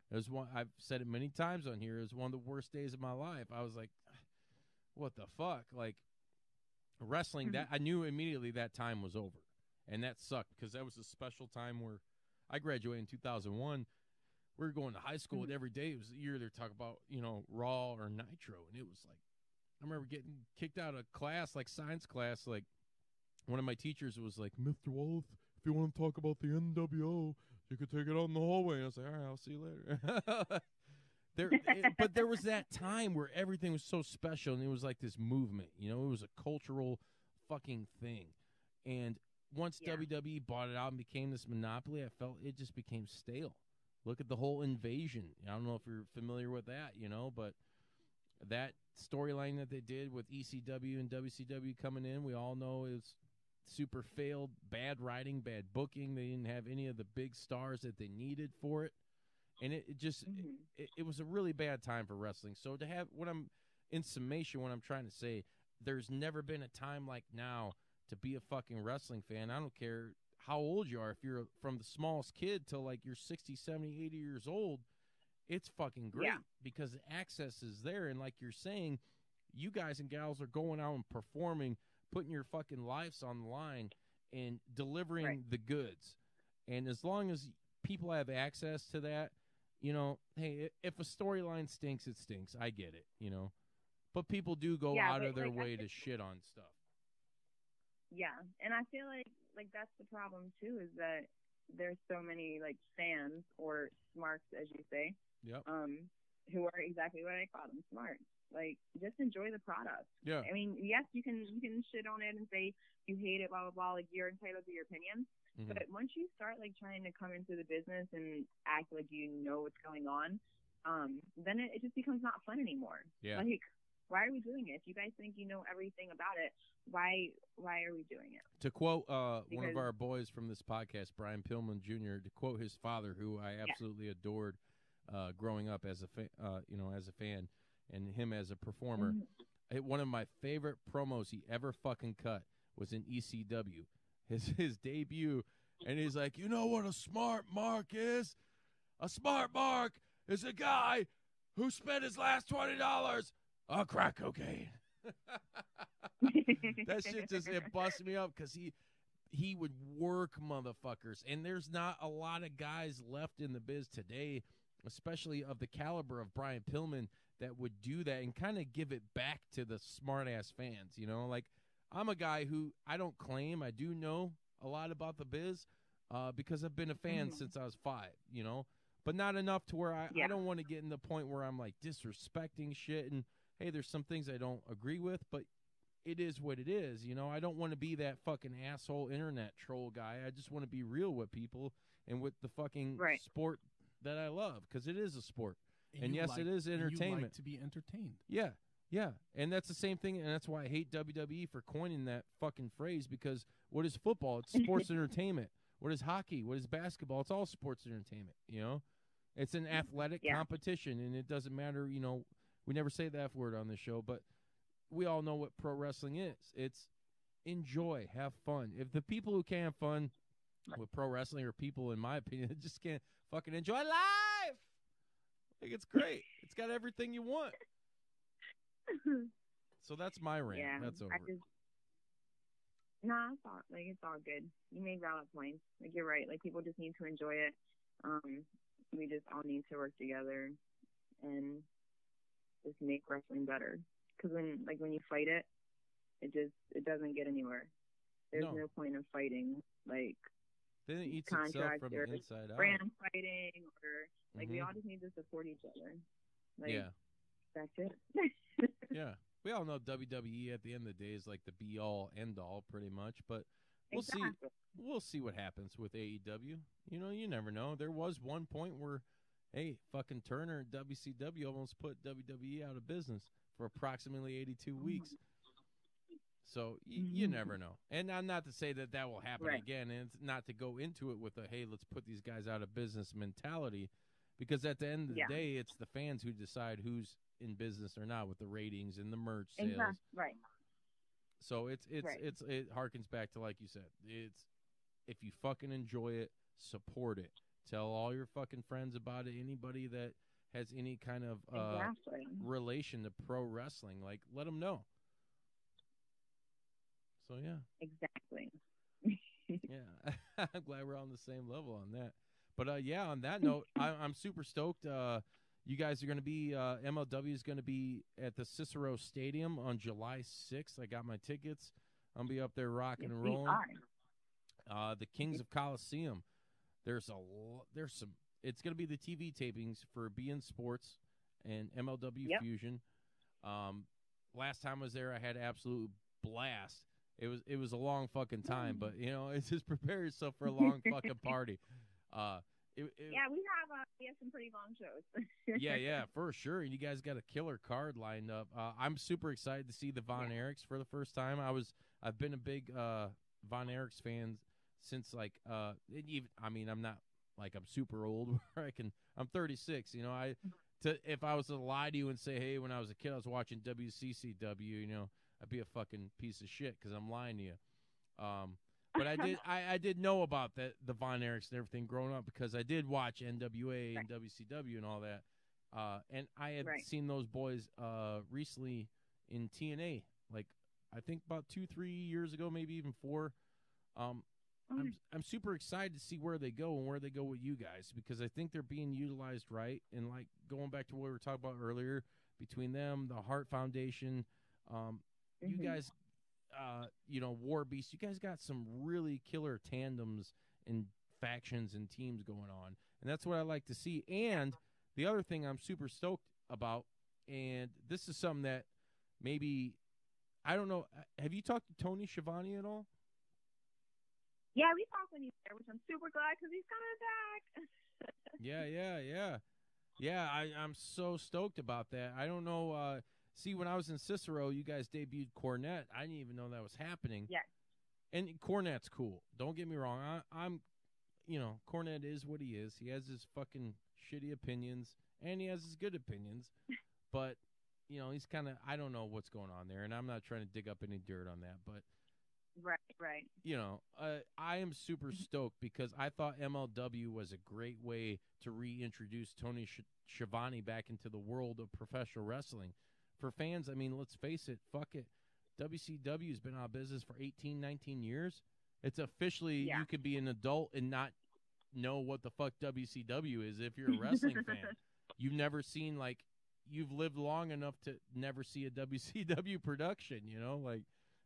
Speaker 1: it was one. I've said it many times on here. It was one of the worst days of my life. I was like, what the fuck? Like wrestling, that I knew immediately that time was over. And that sucked because that was a special time where I graduated in 2001. We were going to high school, and every day it was either talk about, Raw or Nitro. And it was like, I remember getting kicked out of class, like science class. Like one of my teachers was like, Mr. Wolf, if you want to talk about the NWO, you could take it out in the hallway. And I was like, all right, I'll see you later. But there was that time where everything was so special, and it was like this movement. It was a cultural fucking thing. And once WWE bought it out and became this monopoly, I felt it just became stale. Look at the whole invasion. I don't know if you're familiar with that, but that storyline that they did with ECW and WCW coming in, we all know is super failed, bad writing, bad booking. They didn't have any of the big stars that they needed for it. And it just, it was a really bad time for wrestling. So to have, in summation, what I'm trying to say, there's never been a time like now to be a fucking wrestling fan. I don't care how old you are. If you're from the smallest kid till like you're 60, 70, 80 years old, it's fucking great because the access is there. And like you're saying, you guys and gals are going out and performing, putting your fucking lives on the line and delivering the goods. And as long as people have access to that, hey, if a storyline stinks, it stinks. I get it, But people do go out of their way to shit on stuff.
Speaker 2: Yeah, and I feel like that's the problem too, is that there's so many like fans or smarts, as you say, who are exactly what I call them, smarts. Like, just enjoy the product.
Speaker 1: Yeah.
Speaker 2: I mean, yes, you can shit on it and say you hate it, blah blah blah. Like, you're entitled to your opinion. But once you start like trying to come into the business and act like you know what's going on, then it just becomes not fun anymore.
Speaker 1: Yeah.
Speaker 2: Like, why are we doing it? If you guys think you know everything about it, why are we doing it?
Speaker 1: To quote one of our boys from this podcast, Brian Pillman Jr., to quote his father, who I absolutely adored growing up as a as a fan, and him as a performer. One of my favorite promos he ever fucking cut was in ECW, his debut, and he's like, you know what a smart mark is? A smart mark is a guy who spent his last $20 on crack cocaine. That shit just, it busted me up because he would work motherfuckers, and there's not a lot of guys left in the biz today, especially of the caliber of Brian Pillman, that would do that and kind of give it back to the smart ass fans. Like, I'm a guy who I don't claim I do know a lot about the biz because I've been a fan since I was 5, but not enough to where I don't want to get in the point where I'm like disrespecting shit. And hey, there's some things I don't agree with, but it is what it is. I don't want to be that fucking asshole internet troll guy. I just want to be real with people and with the fucking sport that I love, because it is a sport. And yes, it is entertainment.
Speaker 3: You like to be entertained.
Speaker 1: Yeah. And that's the same thing, and that's why I hate WWE for coining that fucking phrase, because what is football? It's sports entertainment. What is hockey? What is basketball? It's all sports entertainment, you know? It's an athletic competition, and it doesn't matter, you know, we never say the F word on this show, but we all know what pro wrestling is. It's enjoy, have fun. If the people who can't have fun with pro wrestling are people, in my opinion, that just can't fucking enjoy life. Like, it's great. It's got everything you want. So that's my rant.
Speaker 2: Yeah,
Speaker 1: that's over.
Speaker 2: It's all good. You made valid points. Like, you're right. Like, people just need to enjoy it. We just all need to work together and just make wrestling better. Because when you fight it, it doesn't get anywhere. There's no point in fighting. Like,
Speaker 1: then it eats itself from the inside out.
Speaker 2: Brand fighting, or like we all just need to support each other. Like, that's it.
Speaker 1: Yeah. We all know WWE at the end of the day is like the be all end all pretty much, but we'll see. We'll see what happens with AEW. You know, you never know. There was one point where, hey, fucking Turner and WCW almost put WWE out of business for approximately 82 weeks. So you never know. And I'm not to say that will happen again, and it's not to go into it with a, hey, let's put these guys out of business mentality, because at the end of the day, it's the fans who decide who's in business or not with the ratings and the merch sales.
Speaker 2: Right.
Speaker 1: So it harkens back to, like you said, it's, if you fucking enjoy it, support it. Tell all your fucking friends about it. Anybody that has any kind of relation to pro wrestling, like, let them know. So yeah.
Speaker 2: Exactly.
Speaker 1: Yeah. I'm glad we're on the same level on that. But on that note, I'm super stoked. You guys are going to be, MLW is going to be at the Cicero Stadium on July 6th. I got my tickets. I'll be up there rocking and rolling. The Kings of Coliseum. There's some. It's going to be the TV tapings for BN Sports and MLW Fusion. Last time I was there, I had absolute blast. It was a long fucking time, but you know, it's just prepare yourself for a long fucking party. We have some pretty long shows. yeah, for sure. You guys got a killer card lined up. I'm super excited to see the Von Erichs for the first time. I've been a big Von Erichs fan since I'm not like I'm super old. I'm 36. You know, if I was to lie to you and say, hey, when I was a kid I was watching WCCW, you know, I'd be a fucking piece of shit because I'm lying to you. But I did know about the Von Erichs and everything growing up, because I did watch NWA and WCW and all that. And I had seen those boys recently in TNA, like I think about 2-3 years ago, maybe even 4. I'm super excited to see where they go and where they go with you guys, because I think they're being utilized right. And like going back to what we were talking about earlier, between them, the Hart Foundation, you guys, War Beast, you guys got some really killer tandems and factions and teams going on. And that's what I like to see. And the other thing I'm super stoked about, and this is something that maybe, I don't know, have you talked to Tony Schiavone at all?
Speaker 2: Yeah, we talked when he was there, which I'm super glad because he's coming back. Yeah, I'm so stoked about that. I don't know, see, when I was in Cicero, you guys debuted Cornette. I didn't even know that was happening. Yeah.
Speaker 1: And Cornette's cool. Don't get me wrong. I'm Cornette is what he is. He has his fucking shitty opinions, and he has his good opinions. But, you know, he's kind of, I don't know what's going on there, and I'm not trying to dig up any dirt on that. But,
Speaker 2: right.
Speaker 1: You know, I am super stoked because I thought MLW was a great way to reintroduce Tony Schiavone back into the world of professional wrestling. For fans, I mean, let's face it, fuck it. WCW's been out of business for 18, 19 years. It's officially, you could be an adult and not know what the fuck WCW is if you're a wrestling fan. You've never seen, like, you've lived long enough to never see a WCW production, you know? Like,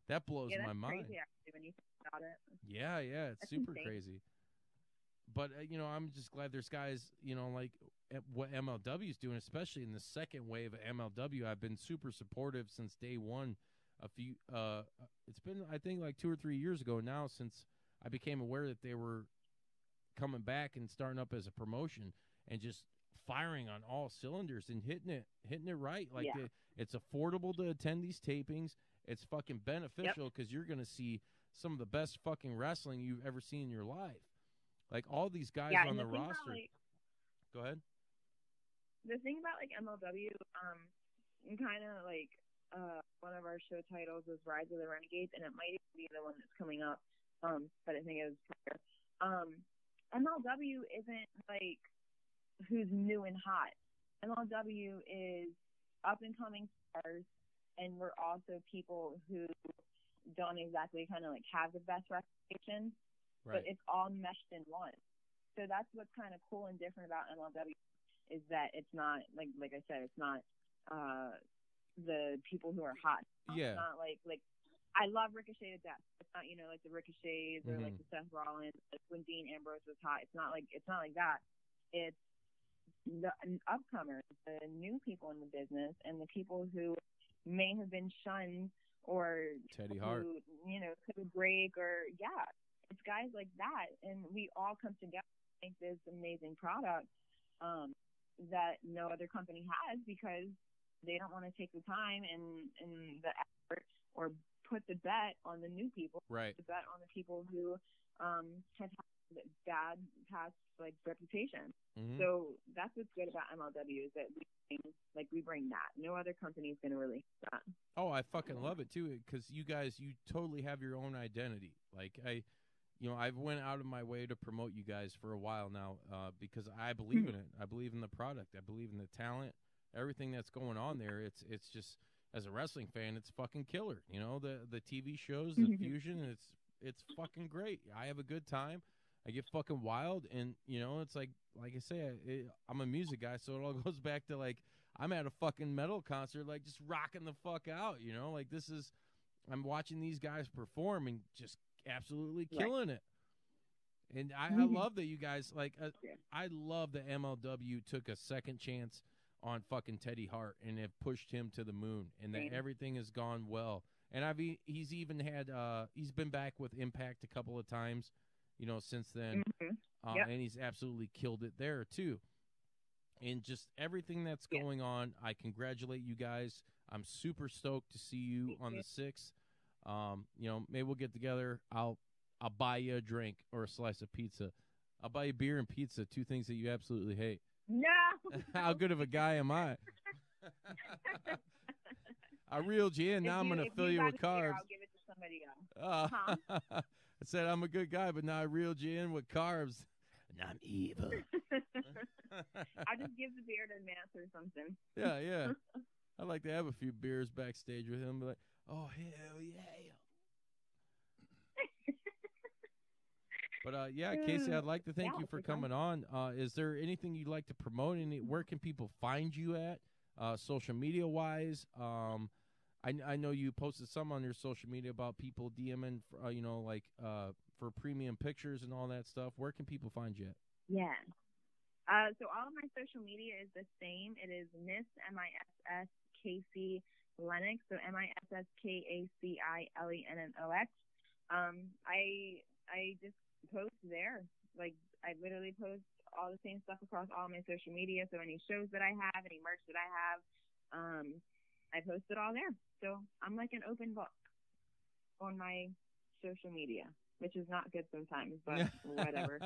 Speaker 1: that blows my mind.
Speaker 2: Crazy, actually, when you think about it.
Speaker 1: Yeah, it's
Speaker 2: that's
Speaker 1: super
Speaker 2: insane.
Speaker 1: Crazy. But, you know, I'm just glad there's guys, you know, like what MLW is doing, especially in the second wave of MLW. I've been super supportive since day one. It's been, I think, like 2 or 3 years ago now since I became aware that they were coming back and starting up as a promotion and just firing on all cylinders and hitting it right. Like, it's affordable to attend these tapings. It's fucking beneficial because you're going to see some of the best fucking wrestling you've ever seen in your life. Like all these guys
Speaker 2: Yeah,
Speaker 1: on
Speaker 2: and
Speaker 1: the roster. Go ahead.
Speaker 2: The thing about like MLW, kind of like one of our show titles is Rise of the Renegades, and it might even be the one that's coming up. But I think it was prior. MLW isn't like who's new and hot. MLW is up and coming stars, and we're also people who don't exactly kind of like have the best reputation,
Speaker 1: Right.
Speaker 2: but it's all meshed in one. So that's what's kind of cool and different about MLW is that it's not like I said, it's not the people who are hot.
Speaker 1: Yeah.
Speaker 2: It's not like I love Ricochet to death. It's not like the Ricochets or like the Seth Rollins, like when Dean Ambrose was hot. It's not like that. It's the upcomers, the new people in the business, and the people who may have been shunned or
Speaker 1: Teddy Hart,
Speaker 2: who could break or it's guys like that, and we all come together to make this amazing product that no other company has because they don't want to take the time and the effort or put the bet on the new people,
Speaker 1: right?
Speaker 2: The bet on the people who have had bad past like reputation. So that's what's good about MLW is that we bring that. No other company is going to release that.
Speaker 1: Oh, I fucking love it too because you guys, you totally have your own identity. Like I've went out of my way to promote you guys for a while now because I believe in it. I believe in the product. I believe in the talent. Everything that's going on there. It's just as a wrestling fan, it's fucking killer. The TV shows, the fusion. It's fucking great. I have a good time. I get fucking wild, and it's like I say, I'm a music guy, so it all goes back to like I'm at a fucking metal concert, like just rocking the fuck out. Like this is, I'm watching these guys perform and just absolutely killing it. And I love that you guys I love that MLW took a second chance on fucking Teddy Hart and have pushed him to the moon, and that everything has gone well. And he's even had he's been back with Impact a couple of times, since then, and he's absolutely killed it there too. And just everything that's going on, I congratulate you guys. I'm super stoked to see you on the 6th. Maybe we'll get together. I'll buy you a drink or a slice of pizza. I'll buy you beer and pizza, two things that you absolutely hate.
Speaker 2: No.
Speaker 1: How good of a guy am I? I reeled you in. Now I'm going to fill you with carbs.
Speaker 2: I'll give it to somebody else.
Speaker 1: I said I'm a good guy, but now I reeled you in with carbs. And I'm evil.
Speaker 2: I just give the beer to Matt or something.
Speaker 1: Yeah. I'd like to have a few beers backstage with him. Be like, oh, hell yeah. But, Kaci, I'd like to thank you for coming on. Is there anything you'd like to promote? Where can people find you at, social media-wise? I know you posted some on your social media about people DMing, for premium pictures and all that stuff. Where can people find you at?
Speaker 2: Yeah. So all of my social media is the same. It is Miss MISS Kaci Lennox. So MISSKACILENNOX. I just post there. Like I literally post all the same stuff across all my social media. So any shows that I have, any merch that I have, I post it all there. So I'm like an open book on my social media, which is not good sometimes, but whatever.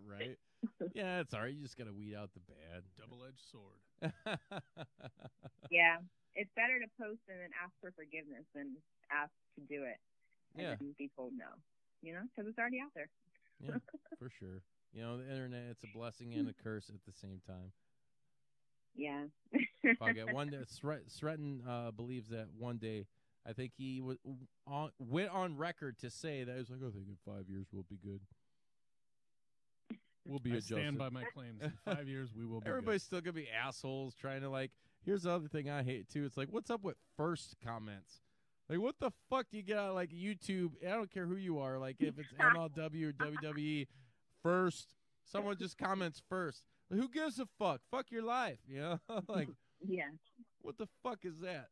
Speaker 1: Right. Yeah, it's all right. You just got to weed out the bad.
Speaker 3: Double-edged sword.
Speaker 2: Yeah. It's better to post and then ask for forgiveness than ask to do it and then be told no, because it's already out there.
Speaker 1: Yeah, for sure. The internet, it's a blessing and a curse at the same time.
Speaker 2: Yeah.
Speaker 1: Fuck it. One day, Stretton believes that one day, I think he went on record to say that he was like, I think in 5 years we'll be good. We'll be adjusted.
Speaker 3: I stand by my claims. In 5 years, we will be
Speaker 1: Everybody's
Speaker 3: good.
Speaker 1: still going to be assholes trying to, here's the other thing I hate, too. It's like, what's up with first comments? Like, what the fuck do you get out of, YouTube? I don't care who you are. Like, if it's MLW or WWE, first, someone just comments first. Like, who gives a fuck? Fuck your life, yeah. What the fuck is that?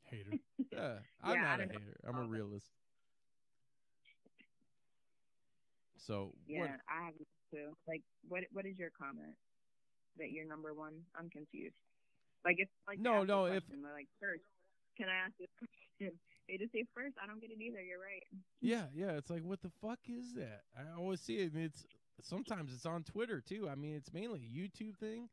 Speaker 3: Hater.
Speaker 1: Yeah, I'm not a hater. I'm a realist. So
Speaker 2: I have too. Like, what is your comment? That you're number one? I'm confused. Like, if
Speaker 1: no, if
Speaker 2: like first, can I ask this question? They just say first. I don't get it either. You're right.
Speaker 1: Yeah. It's like, what the fuck is that? I always see it. Sometimes it's on Twitter too. I mean, it's mainly a YouTube thing,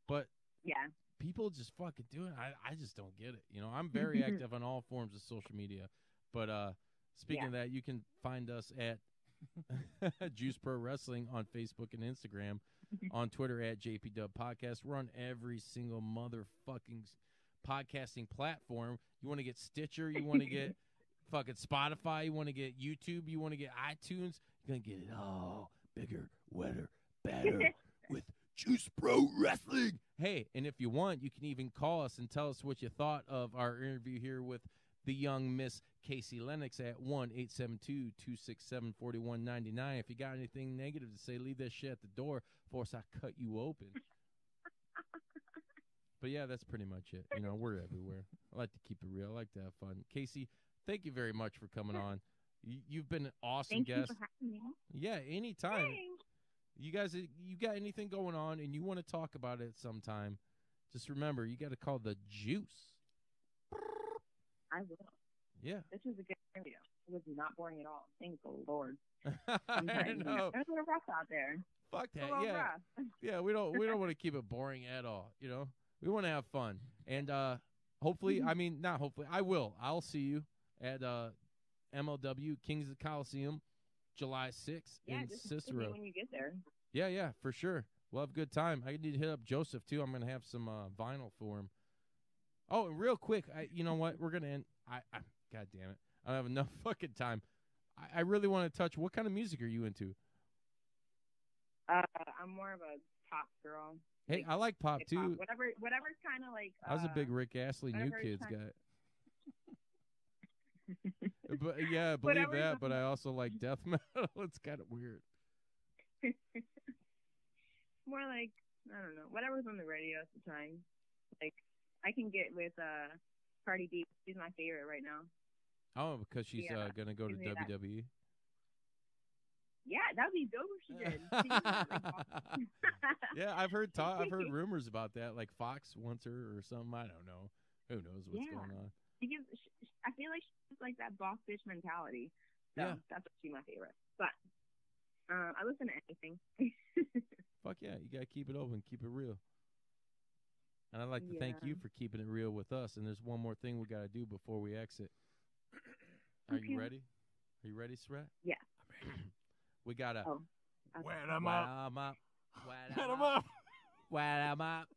Speaker 1: but
Speaker 2: yeah,
Speaker 1: people just fucking do it. I just don't get it. You know, I'm very active on all forms of social media, but speaking of that, you can find us at Juice Pro Wrestling on Facebook and Instagram, on Twitter at JPW Podcast. We're on every single motherfucking podcasting platform. You want to get Stitcher, you want to get fucking Spotify, you want to get YouTube, you want to get iTunes, you're going to get it all bigger, wetter, better with Juice Pro Wrestling. Hey, and if you want, you can even call us and tell us what you thought of our interview here with the young Miss Kaci Lennox at 1-872-267-4199. If you got anything negative to say, leave that shit at the door before I cut you open. But yeah, that's pretty much it. You know, we're everywhere. I like to keep it real. I like to have fun. Kaci, thank you very much for coming on. You've been an awesome guest.
Speaker 2: Thank you for having me.
Speaker 1: Yeah, anytime.
Speaker 2: Thanks.
Speaker 1: You guys, you got anything going on and you want to talk about it sometime, just remember, you got to call the Juice.
Speaker 2: I will.
Speaker 1: Yeah.
Speaker 2: This was a good interview. It was not boring at all. Thank the Lord.
Speaker 1: I know.
Speaker 2: There's a little rough out there.
Speaker 1: Fuck that. Yeah. Yeah, we don't want to keep it boring at all, you know? We want to have fun. And hopefully, I mean, not hopefully, I'll see you at MLW Kings of the Coliseum July 6th in Cicero.
Speaker 2: When you get there.
Speaker 1: Yeah, for sure. We'll have a good time. I need to hit up Joseph, too. I'm going to have some vinyl for him. Oh, and real quick, you know what? We're going to end. God damn it. I don't have enough fucking time. I really want to touch. What kind of music are you into?
Speaker 2: I'm more of a pop girl.
Speaker 1: Hey, I like pop too.
Speaker 2: Whatever's kind of like.
Speaker 1: I was a big Rick Astley New Kids guy. But yeah, believe that. But I also like death metal. It's kind of weird.
Speaker 2: More like, I don't know, whatever's on the radio at the time. Like, I can get with Cardi B. She's my favorite right now.
Speaker 1: Oh, because she's gonna go to WWE.
Speaker 2: Yeah, that'd be dope if she did.
Speaker 1: Yeah, I've heard rumors about that. Like Fox wants her or something. I don't know. Who knows what's going on?
Speaker 2: I feel like she's like that boss bitch mentality. So that's why she's my favorite. But I listen to anything.
Speaker 1: Fuck yeah, you gotta keep it open, keep it real. And I'd like to thank you for keeping it real with us. And there's one more thing we gotta do before we exit. Are you ready? Are you ready, Sret?
Speaker 2: Yeah.
Speaker 1: We gotta
Speaker 3: wet him up.
Speaker 1: Wet him up.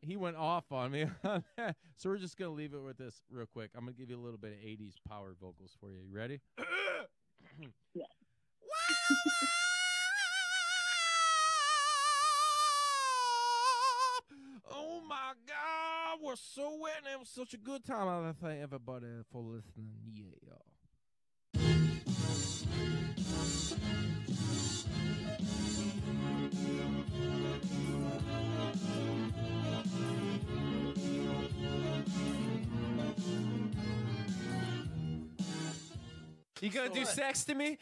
Speaker 1: He went off on me on that. So we're just gonna leave it with this real quick. I'm gonna give you a little bit of 80s power vocals for you. You ready?
Speaker 2: Yeah.
Speaker 1: Oh my God, we're so wet and it was such a good time. I want to thank everybody for listening. Yeah, y'all. You gonna do sex to me?